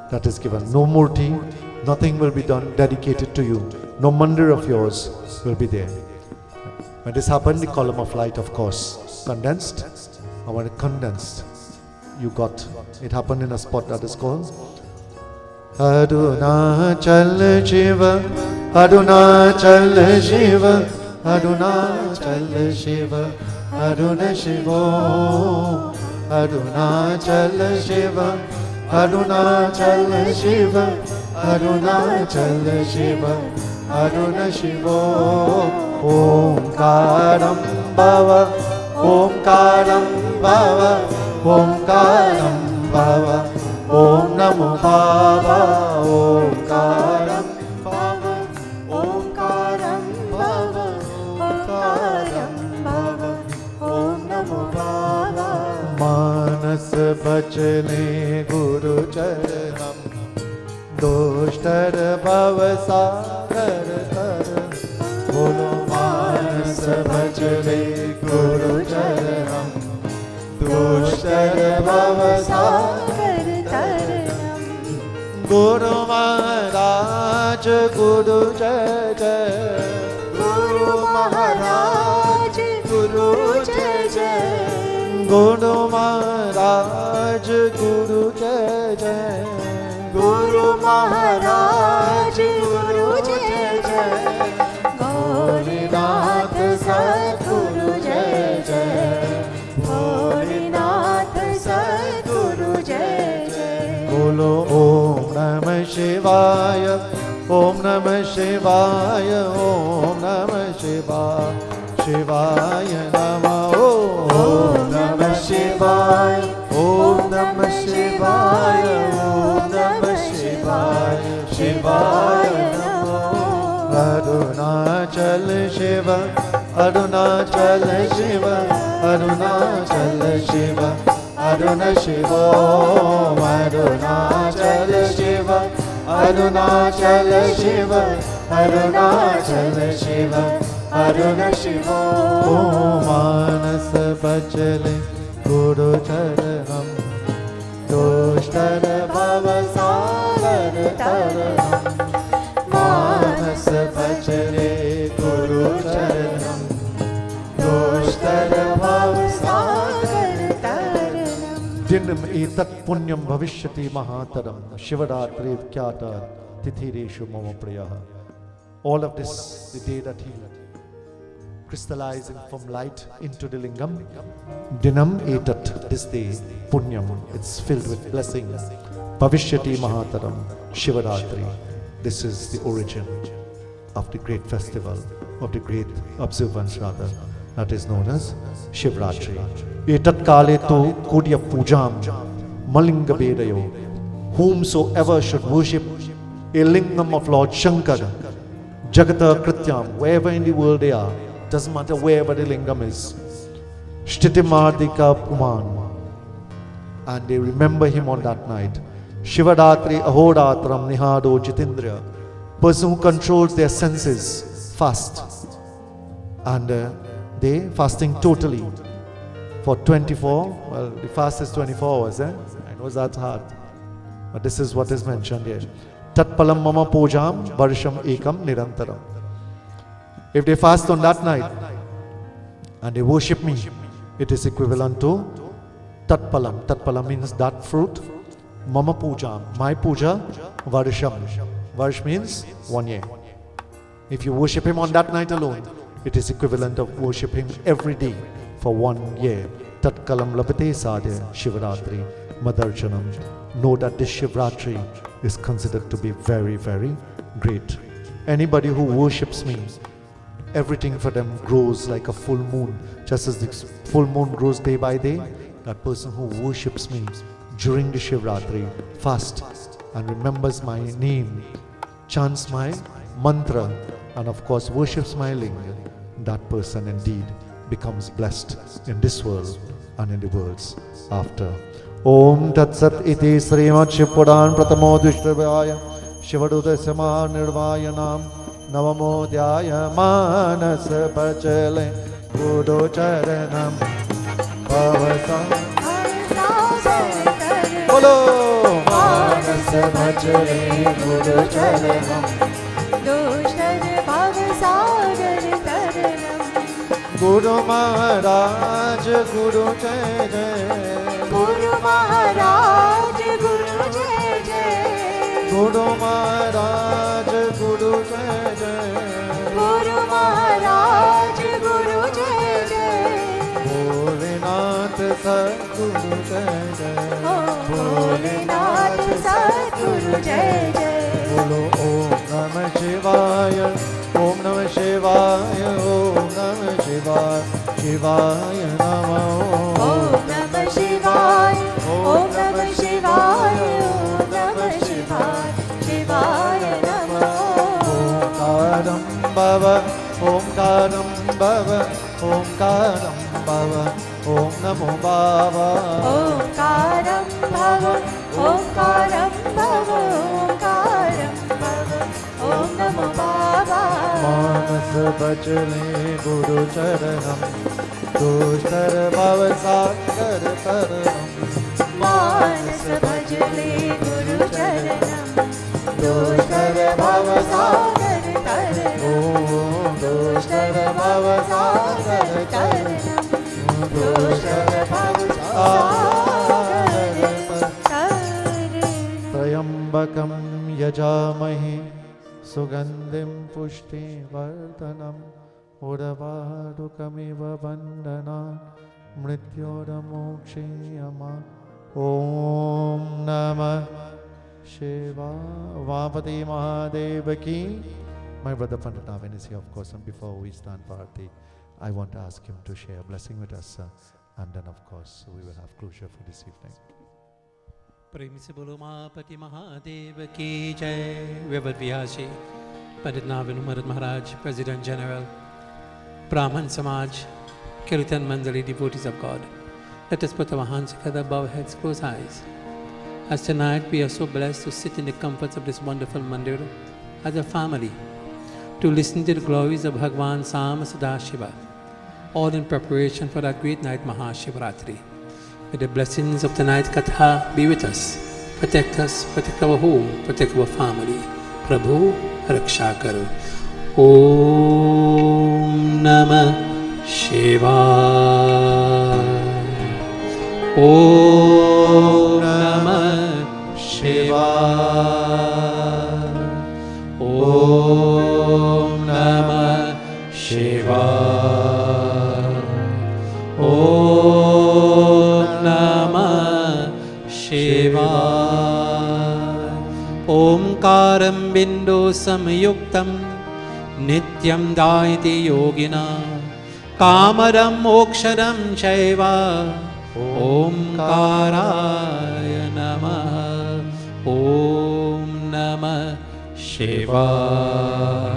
that is given. No murti, nothing will be done dedicated to you. No mandir of yours will be there. When this happened, the column of light, of course, condensed. And when it condensed, you got, it happened in a spot that is called Adunachal Shiva, Adunachal Shiva, Adunachal Shiva, Aduna Shiva, Adunachal Shiva, Adunachal Shiva, Adunachal Shiva, Aduna Shiva. Omkaram Bhava, Omkaram Bhava, Omkaram Bhava, Om Namo Bhava, Omkaram Bhava, Omkaram Bhava, Omkaram Bhava, Om Namo Bhava. Manas bhajne Guru Charanam, Doshtar Bhava Sagar Tar. Bolo Manas bhajne Guru Charanam, Doshtar Bhava Sagar Taranam. Guru Maharaj, Guru Jai Jai. Guru Maharaj, Guru Jai Jai. Guru Maharaj, Guru Jai Jai. Guru Maharaj, Guru Jai Jai. Gauri Shivaya, Om Namah Shivaya, Om Namah Shivaya, Shivaya Namah, Om Namah Shivaya, Om Namah Shivaya, Om Namah Shivaya, Shivaya Namah. Arunachal Shiva, Arunachal Shiva, Arunachal Shiva, Aruna Shiva, Arunachal Shiva, Arunachal Shiva, Arunachal Shiva, Aruna Shiva. Manas Bachale Guru Charanam, Doshtar Bhavasagar Taranam. Manas Bachale Guru Charanam, Doshtar Bhavasagar Taranam. Dinam etat punyam bhavishyati mahataram, Shivratri Kyata Tithireshu Mama Priyaha. All of this, the day that he crystallizing from light into the lingam. Dinam etat, this day, punyam, it's filled with blessings. Bhavishyati Mahataram, Shivratri. This is the origin of the great festival, of the great observance rather, that is known as Shivratri. Etat kale to kodya pujam, malinga bedayo. Whomsoever should worship a lingam of Lord Shankara, Jagata Krityam, wherever in the world they are, doesn't matter wherever the lingam is. Shtitimadika Puman. And they remember him on that night. Shivratri Ahoratram Nihado Jitindriya. Person who controls their senses fast. And they fasting totally for 24. Well, the fast is 24 hours. I know that's hard. But this is what is mentioned here. Tatpalam mama pujam varsham ekam nirantaram. If they fast on that night and they worship me, it is equivalent to tatpalam. Tatpalam means that fruit. Mama puja, my puja, varsham. Varsh means 1 year. If you worship him on that night alone, it is equivalent of worshiping every day for 1 year. Tatkalam labate sadya Shivratri Madarjanam. Know that this Shivratri is considered to be very, very great. Anybody who worships me, everything for them grows like a full moon. Just as the full moon grows day by day, that person who worships me during the Shivratri, fast and remembers my name, chants my mantra, and of course worships my lingam, that person indeed becomes blessed in this world and in the worlds after. Om Tat Sat Iti Srimad Shiv Puran Pratamo Dushtravaya Shivadudasya Nirvayanam Navamo Dhyaya Manas Bachale Guru Charanam Bhavasam Bolo Manas Bachale Guru Charanam Doshtar Bhavasagar Taranam. Guru Maharaj Guru Jai Jai, Guru Maharaj Guru Jai Jai, Guru Maharaj Guru Jai Jai, Guru Maharaj Guru Jai Jai, Bholenath Sadguru Jai Jai, Bholenath Sadguru Jai Jai. Bolo Om Namah Shivaya, Om Namah Shivaya, Om Namah Shivaya, Shivaya Namah. Om Namah Shivaya, Om Namah Shivaya, Om Namah Shivaya, Shivaya Namah. Omkaram Bhava, Omkaram Bhava, Omkaram Bhava, Om Namo Bhava. Omkaram Bhava, Omkaram Bhava, Omkaram Bhava, Om Namo Bhava. Manas Bachale Guru Charanam, Doshtar Bhavasagar Taranam. Manas Bachale Guru Charanam, Doshtar Bhavasagar Taranam. Om Doshtar Bhavasagar Taranam, Doshtar Bhavasagar Taranam. Trayambakam Yajamahe Sugandhim Pushti Vardhanam Urvadukamiva Bandhana Mrityoramokshayama. Om Namah Shiva Vapati Mahadeva ki. My brother Pandit Navin is here, of course, and before we stand for Aarti, I want to ask him to share a blessing with us, and then, of course, we will have closure for this evening. प्रेम से बोलो महापति महादेव की जय। विवद Vyasi Pandit Navin Umrat Maharaj, president general, Brahman Samaj, Kirtan Mandali, devotees of God. Let us put our hands together, bow our heads, close eyes. As tonight we are so blessed to sit in the comforts of this wonderful Mandir as a family, to listen to the glories of Bhagwan Sam Sadashiva, all in preparation for that great night Maha Shivratri. May the blessings of tonight's Katha be with us, protect our home, protect our family. Prabhu, Raksha Karo. Om Namah Shivaya. Om Namah Shivaya. Om Namah Shivaya. Om Namah Shivaya. Omkaram Bindu Samayuktam Nityam Daiti Yogina Kamaram Moksharam Shaiva Omkaraya Namah. Om Namah Shivaya.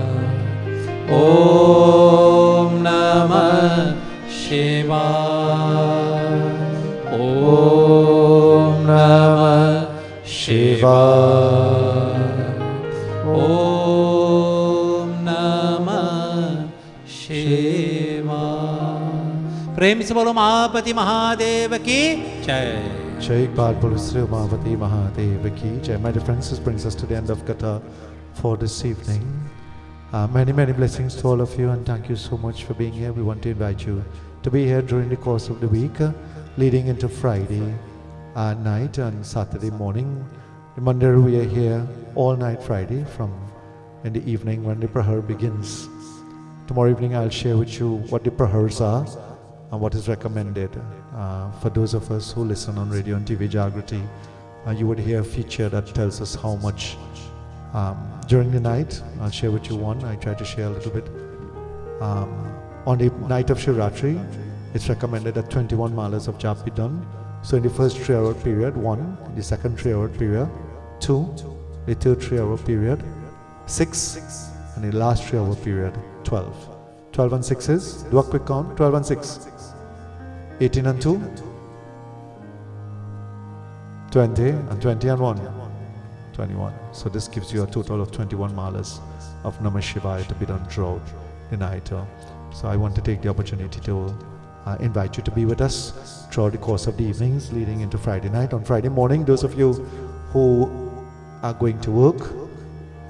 Om Namah Shivaya. Om Namah Shivaya. Om Namah Shivaya. प्रेम से बोलो महापति महादेव की जय। Jai Bhagavatam Mahapati Mahadeva ki Jai. My dear friends, this brings us to the end of Katha for this evening. Many blessings to all of you, and thank you so much for being here. We want to invite you to be here during the course of the week, leading into Friday night and Saturday morning. In Mandir, we are here all night Friday from in the evening when the Prahar begins. Tomorrow evening I'll share with you what the Prahars are and what is recommended. For those of us who listen on radio and TV Jagrati, you would hear a feature that tells us how much during the night. I'll share with you one. I try to share a little bit. On the night of Shivratri, it's recommended that 21 malas of jap be done. So in the first 3-hour period, 1, in the second 3-hour period, 2, the third 3-hour period, 6, and the last 3-hour period, 12. 12 and 6 is, do a quick count, 12 and 6. 18 and 2, 20, and 20 and 1, 21. So this gives you a total of 21 malas of Namah Shivaya to be done throughout the night. So I want to take the opportunity to invite you to be with us throughout the course of the evenings leading into Friday night. On Friday morning, those of you who are going to work,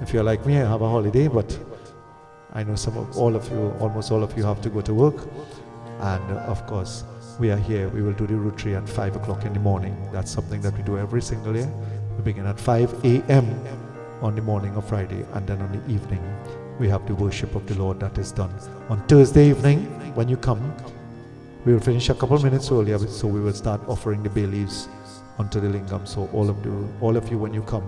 if you're like me, I have a holiday, but I know almost all of you have to go to work. And of course, we are here. We will do the Rotary at 5 o'clock in the morning. That's something that we do every single year. We begin at 5 a.m. on the morning of Friday, and then on the evening, we have the worship of the Lord that is done. On Thursday evening, when you come, we will finish a couple minutes earlier, so we will start offering the bay leaves onto the lingam. So all of you, when you come,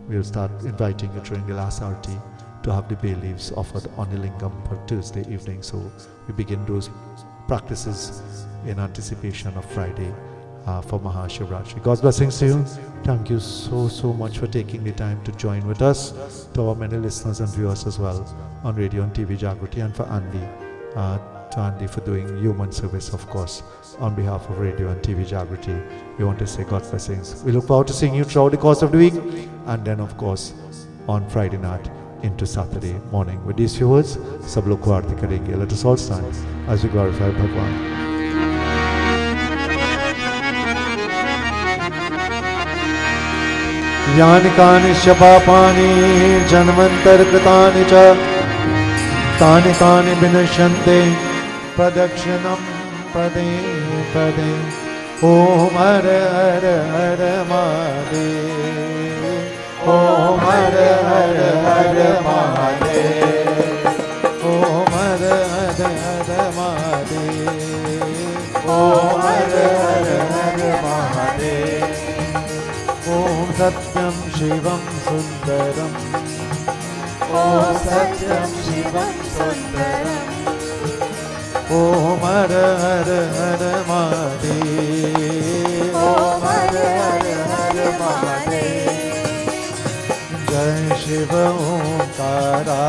we will start inviting you during the last arati to have the bay leaves offered on the lingam for Thursday evening. So we begin those practices in anticipation of Friday for Maha Shivratri. God's blessings to you. Thank you so much for taking the time to join with us, to our many listeners and viewers as well on radio and TV Jagrati, and for Andy, to Andy for doing human service, of course, on behalf of radio and TV Jagrati. We want to say God's blessings. We look forward to seeing you throughout the course of the week, and then of course on Friday night into Saturday morning. With these few words, sab log ko aarti karenge. Let us all stand as we glorify Bhagwan. यानि कानि शपापानि जन्मन्तर्कृतानि च तानि तानि विनश्यन्ते प्रदक्षिणं पदे पदे. ॐ हर हर हर महादेव. ॐ हर हर हर महादेव. ॐ हर हर हर महादेव. ॐ हर हर हर महादेव. ॐ सत्यं शिवं ॐ सत्यं शिवं सुन्दरम् ॐ हर हर हर महादेव ॐ हर हर हर महादेव जय शिव ओंकारा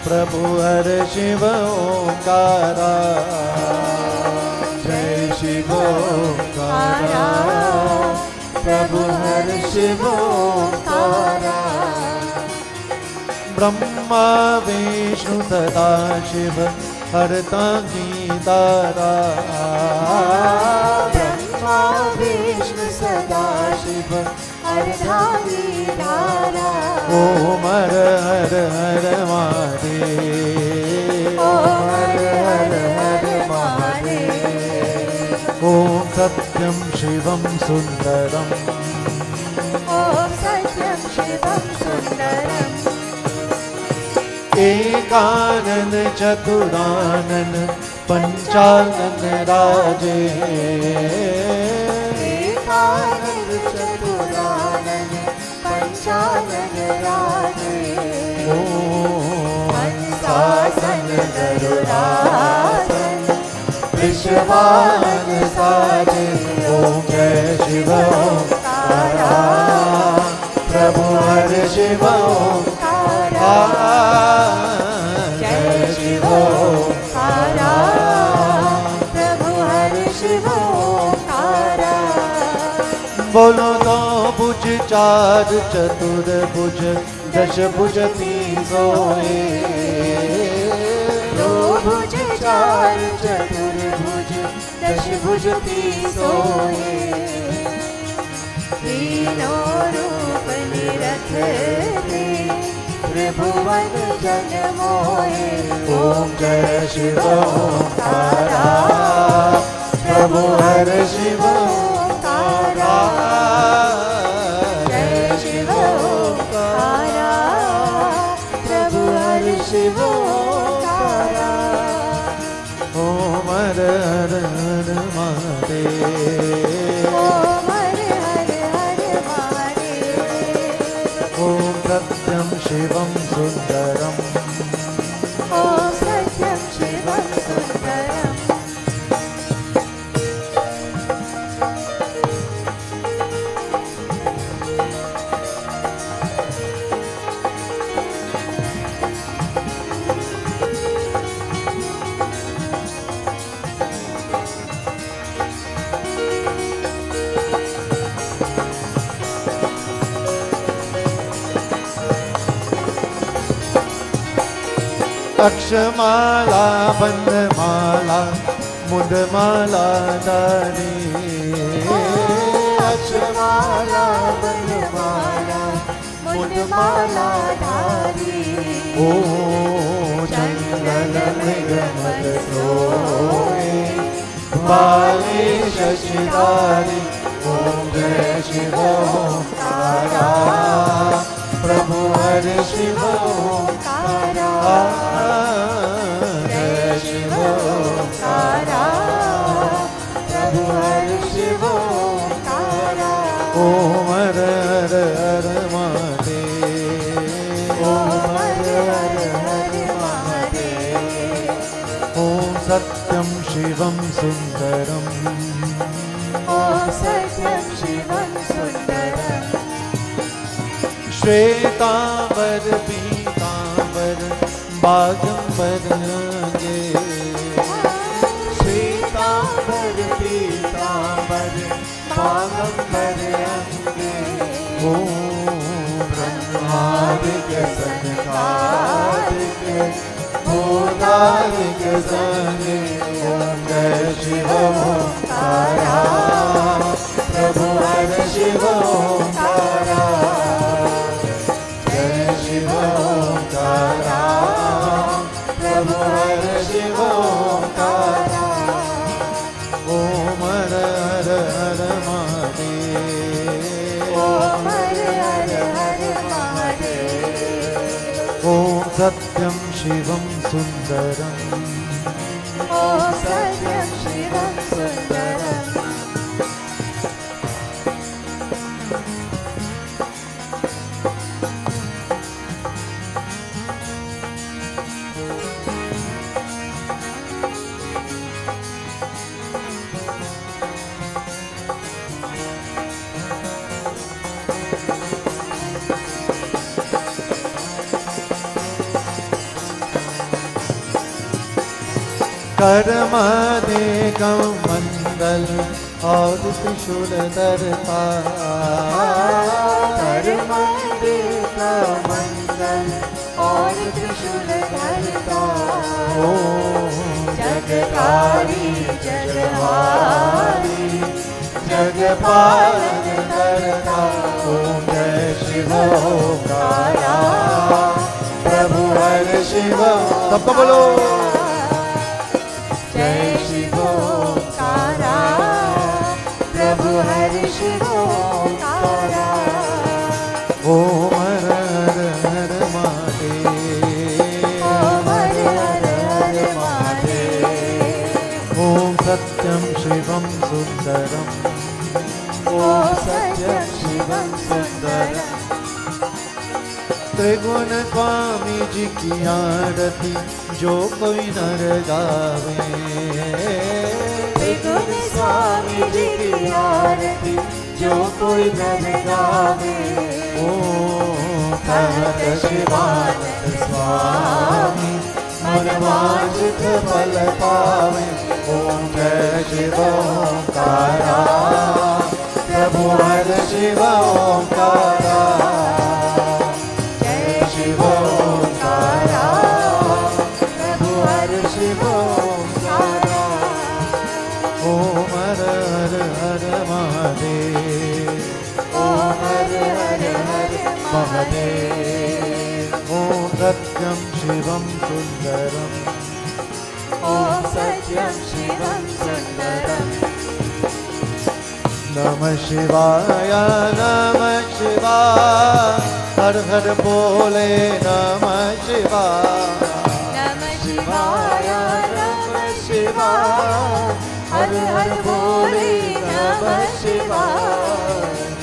प्रभु हर शिव ओंकारा जय शिव ओंकारा प्रभु हर शिव ओंकारा ब्रह्मा विष्णु सदा शिव हरता गीतारा ब्रह्मा विष्णु सदा शिव हरधारी धारा ओम हर हर हर महादेव ॐ हर हर हर महादेव ओम सत्यं शिवं सुंदरम् ॐ सत्यं शिवं सुन्दरम् एकानन चतुरानन पंचानन राजे एकानन चतुरानन पंचानन राजे ओम हंसासन गरुडासन विश्वान साजे ओम जय शिव ओंकारा प्रभु हर शिव ओंकारा जय शिव ओंकारा प्रभु हर शिव ओंकारा बोलो तो भुज चार चतुर्भुज दश भुज तीन सोए दो भुज चार चतुर्भुज दश भुज तीन सोए तीनों रूप निरखते त्रिभुवन जन मोहे ओम जय शिव ओंकारा प्रभु हर शिव ओंकारा जय शिव ओंकारा प्रभु हर शिव ओंकारा ओम हर हर हर महादेव ॐ हर हर हर महादेव ओम सत्यं शिवं सुंदरम् ॐ सत्यं शिवं सुन्दरम् अक्षमाला बंदमाला मुदमाला दारी अक्षमाला बंदमाला मुदमाला धारी ओ चंदन निगमन सोए बाले शशिधारी ओम जय शिव ओंकारा प्रभु हर शिव ओंकारा जय शिव ओंकारा प्रभु हर शिव ओंकारा ओम हर हर हर महादेव ॐ हर हर हर महादेव ओम सत्यं शिवं सुंदरम् ॐ सत्यं शिवं सुन्दरम् श्वेतांबर पीतांबर बागंबर अंगे श्वेतांबर पीतांबर बागंबर अंगे ओम ब्रह्मादिक सनकादिक भूतादिक संगे ओम जय शिव ओंकारा प्रभु हर शिव ओंकारा जय शिव ओंकारा प्रभु हर शिव ओंकारा ओम हर हर हर महादेव ॐ हर हर हर महादेव ओम सत्यं शिवं सुंदरम् ॐ सत्यं शिवं सुन्दरम् कर्मानेकं मंगल और त्रिशूल धरता कर्मानेकं मंगल और त्रिशूल धरता ओम जगतारी जगहारी जगपालन करता ओम जय शिव ओंकारा प्रभु हर शिव सबको बोलो जय शिव ओंकारा प्रभु हर शिव ओंकारा ओम हर हर हर महादेव ओम हर हर हर महादेव ओम सत्यम शिवम सुंदरम ओम सत्यम शिवम सुंदरम त्रिगुण स्वामी जी की आरती जो कोई नर गावे त्रिगुण स्वामी जी की आरती जो कोई नर गावे ओम कहत शिवानंद स्वामी मनवांछित फल पावे ओम जय शिव ओंकारा प्रभु हर शिव ओंकारा जय शिव ओंकारा प्रभु हर शिव ओंकारा ओम हर हर हर महादेव ओम हर हर हर महादेव ओम सत्यम शिवम सुंदरम ओम सत्यम शिवम सुंदरम नमः शिवाय नमः शिवाय हर हर बोले नमः शिवाय नमः शिवाय नमः शिवाय हर हर बोले नमः शिवाय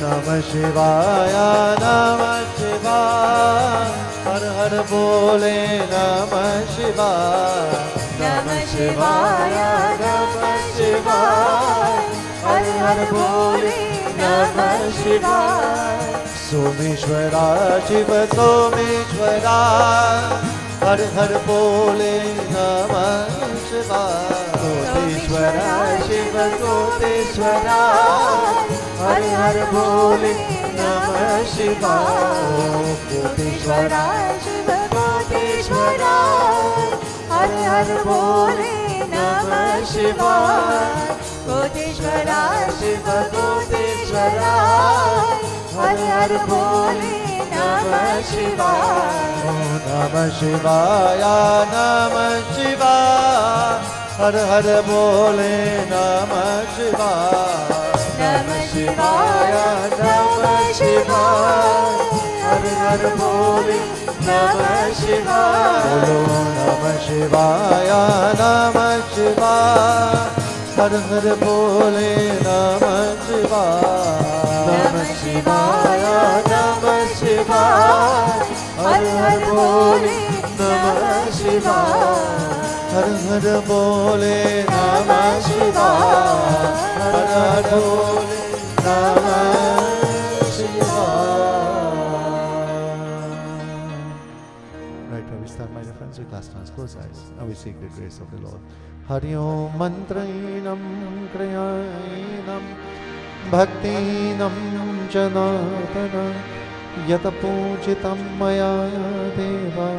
नमः शिवाय नमः शिवाय हर हर बोले नमः शिवाय नमः शिवाय नमः शिवाय हर हर बोले नमः शिवाय सोमेश्वरा शिव सोमेश्वरा हर हर बोले नमः शिवाय कोटेश्वरा शिव कोटेश्वरा हर हर बोले नमः शिवाय कोटेश्वरा शिव कोटेश्वरा हर हर बोले नमः शिवाय कोटेश्वरा शिव कोटेश्वरा हर हर बोले नमः शिवाय नमः शिवाय नमः शिवाय हर हर बोले नमः शिवाय नमः शिवाय नमः शिवाय हर हर बोले नमः शिवाय बोलो नमः शिवाय नमः शिवाय हर हर बोले नमः शिवाय नमः शिवाय नमः शिवाय हर हर बोले नमः शिवाय हर हर बोले नमः शिवाय हर हर बोले नमः शिवाय. Right, where we start, my dear friends, we clasp hands, close eyes, and we seek the grace of the Lord. Hari Om Mantrainam Kriyainam Bhaktinam Janatana Yata Pujitam Maya Deva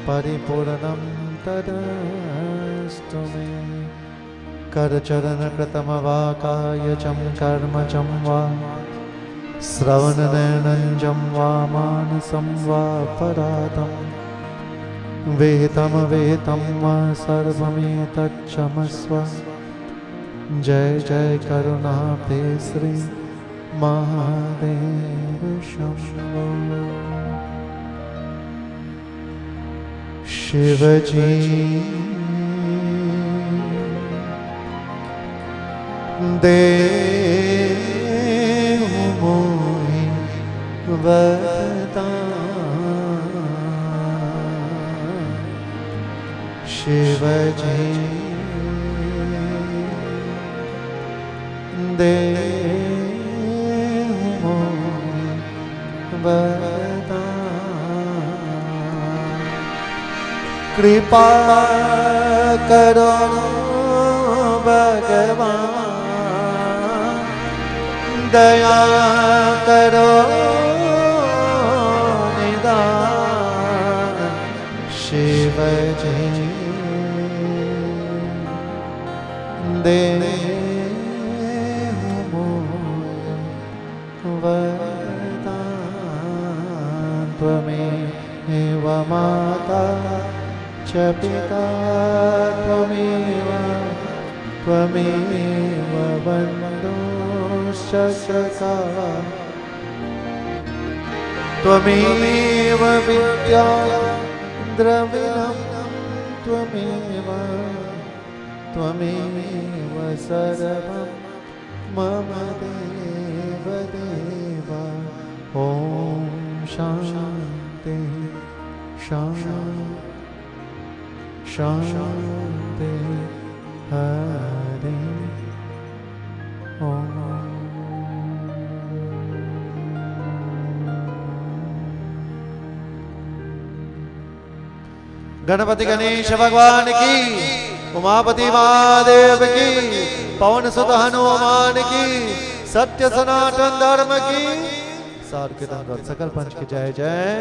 Paripuranam Tadastu Me Karacharana Kratamavakaya Cham Karma Cham Va Sravanananjam Va Manasam Va Paradam Vehitam Vehitam Va Sarvametatchamasva Jai Jai Karunabde Sri Mahadeva Shambho Shivaji Dev Mohi Vardhan Shivaji Dev Mohi Vardhan कृपा करो भगवान, दया करो निदान शिव जी, दे वरदान। त्वमेव माता च पिता, त्वमेव बन्धुश्च सखा, त्वमेव विद्या द्रविणं, त्वमेव सर्वं मम देव देव। ॐ शान्ति शान्ति हरि ओम। गणपति गणेश भगवान की, उमापति महादेव की, पवन सुत हनुमान की, सत्य सनातन धर्म की, सार के सकल पंच की जय जय।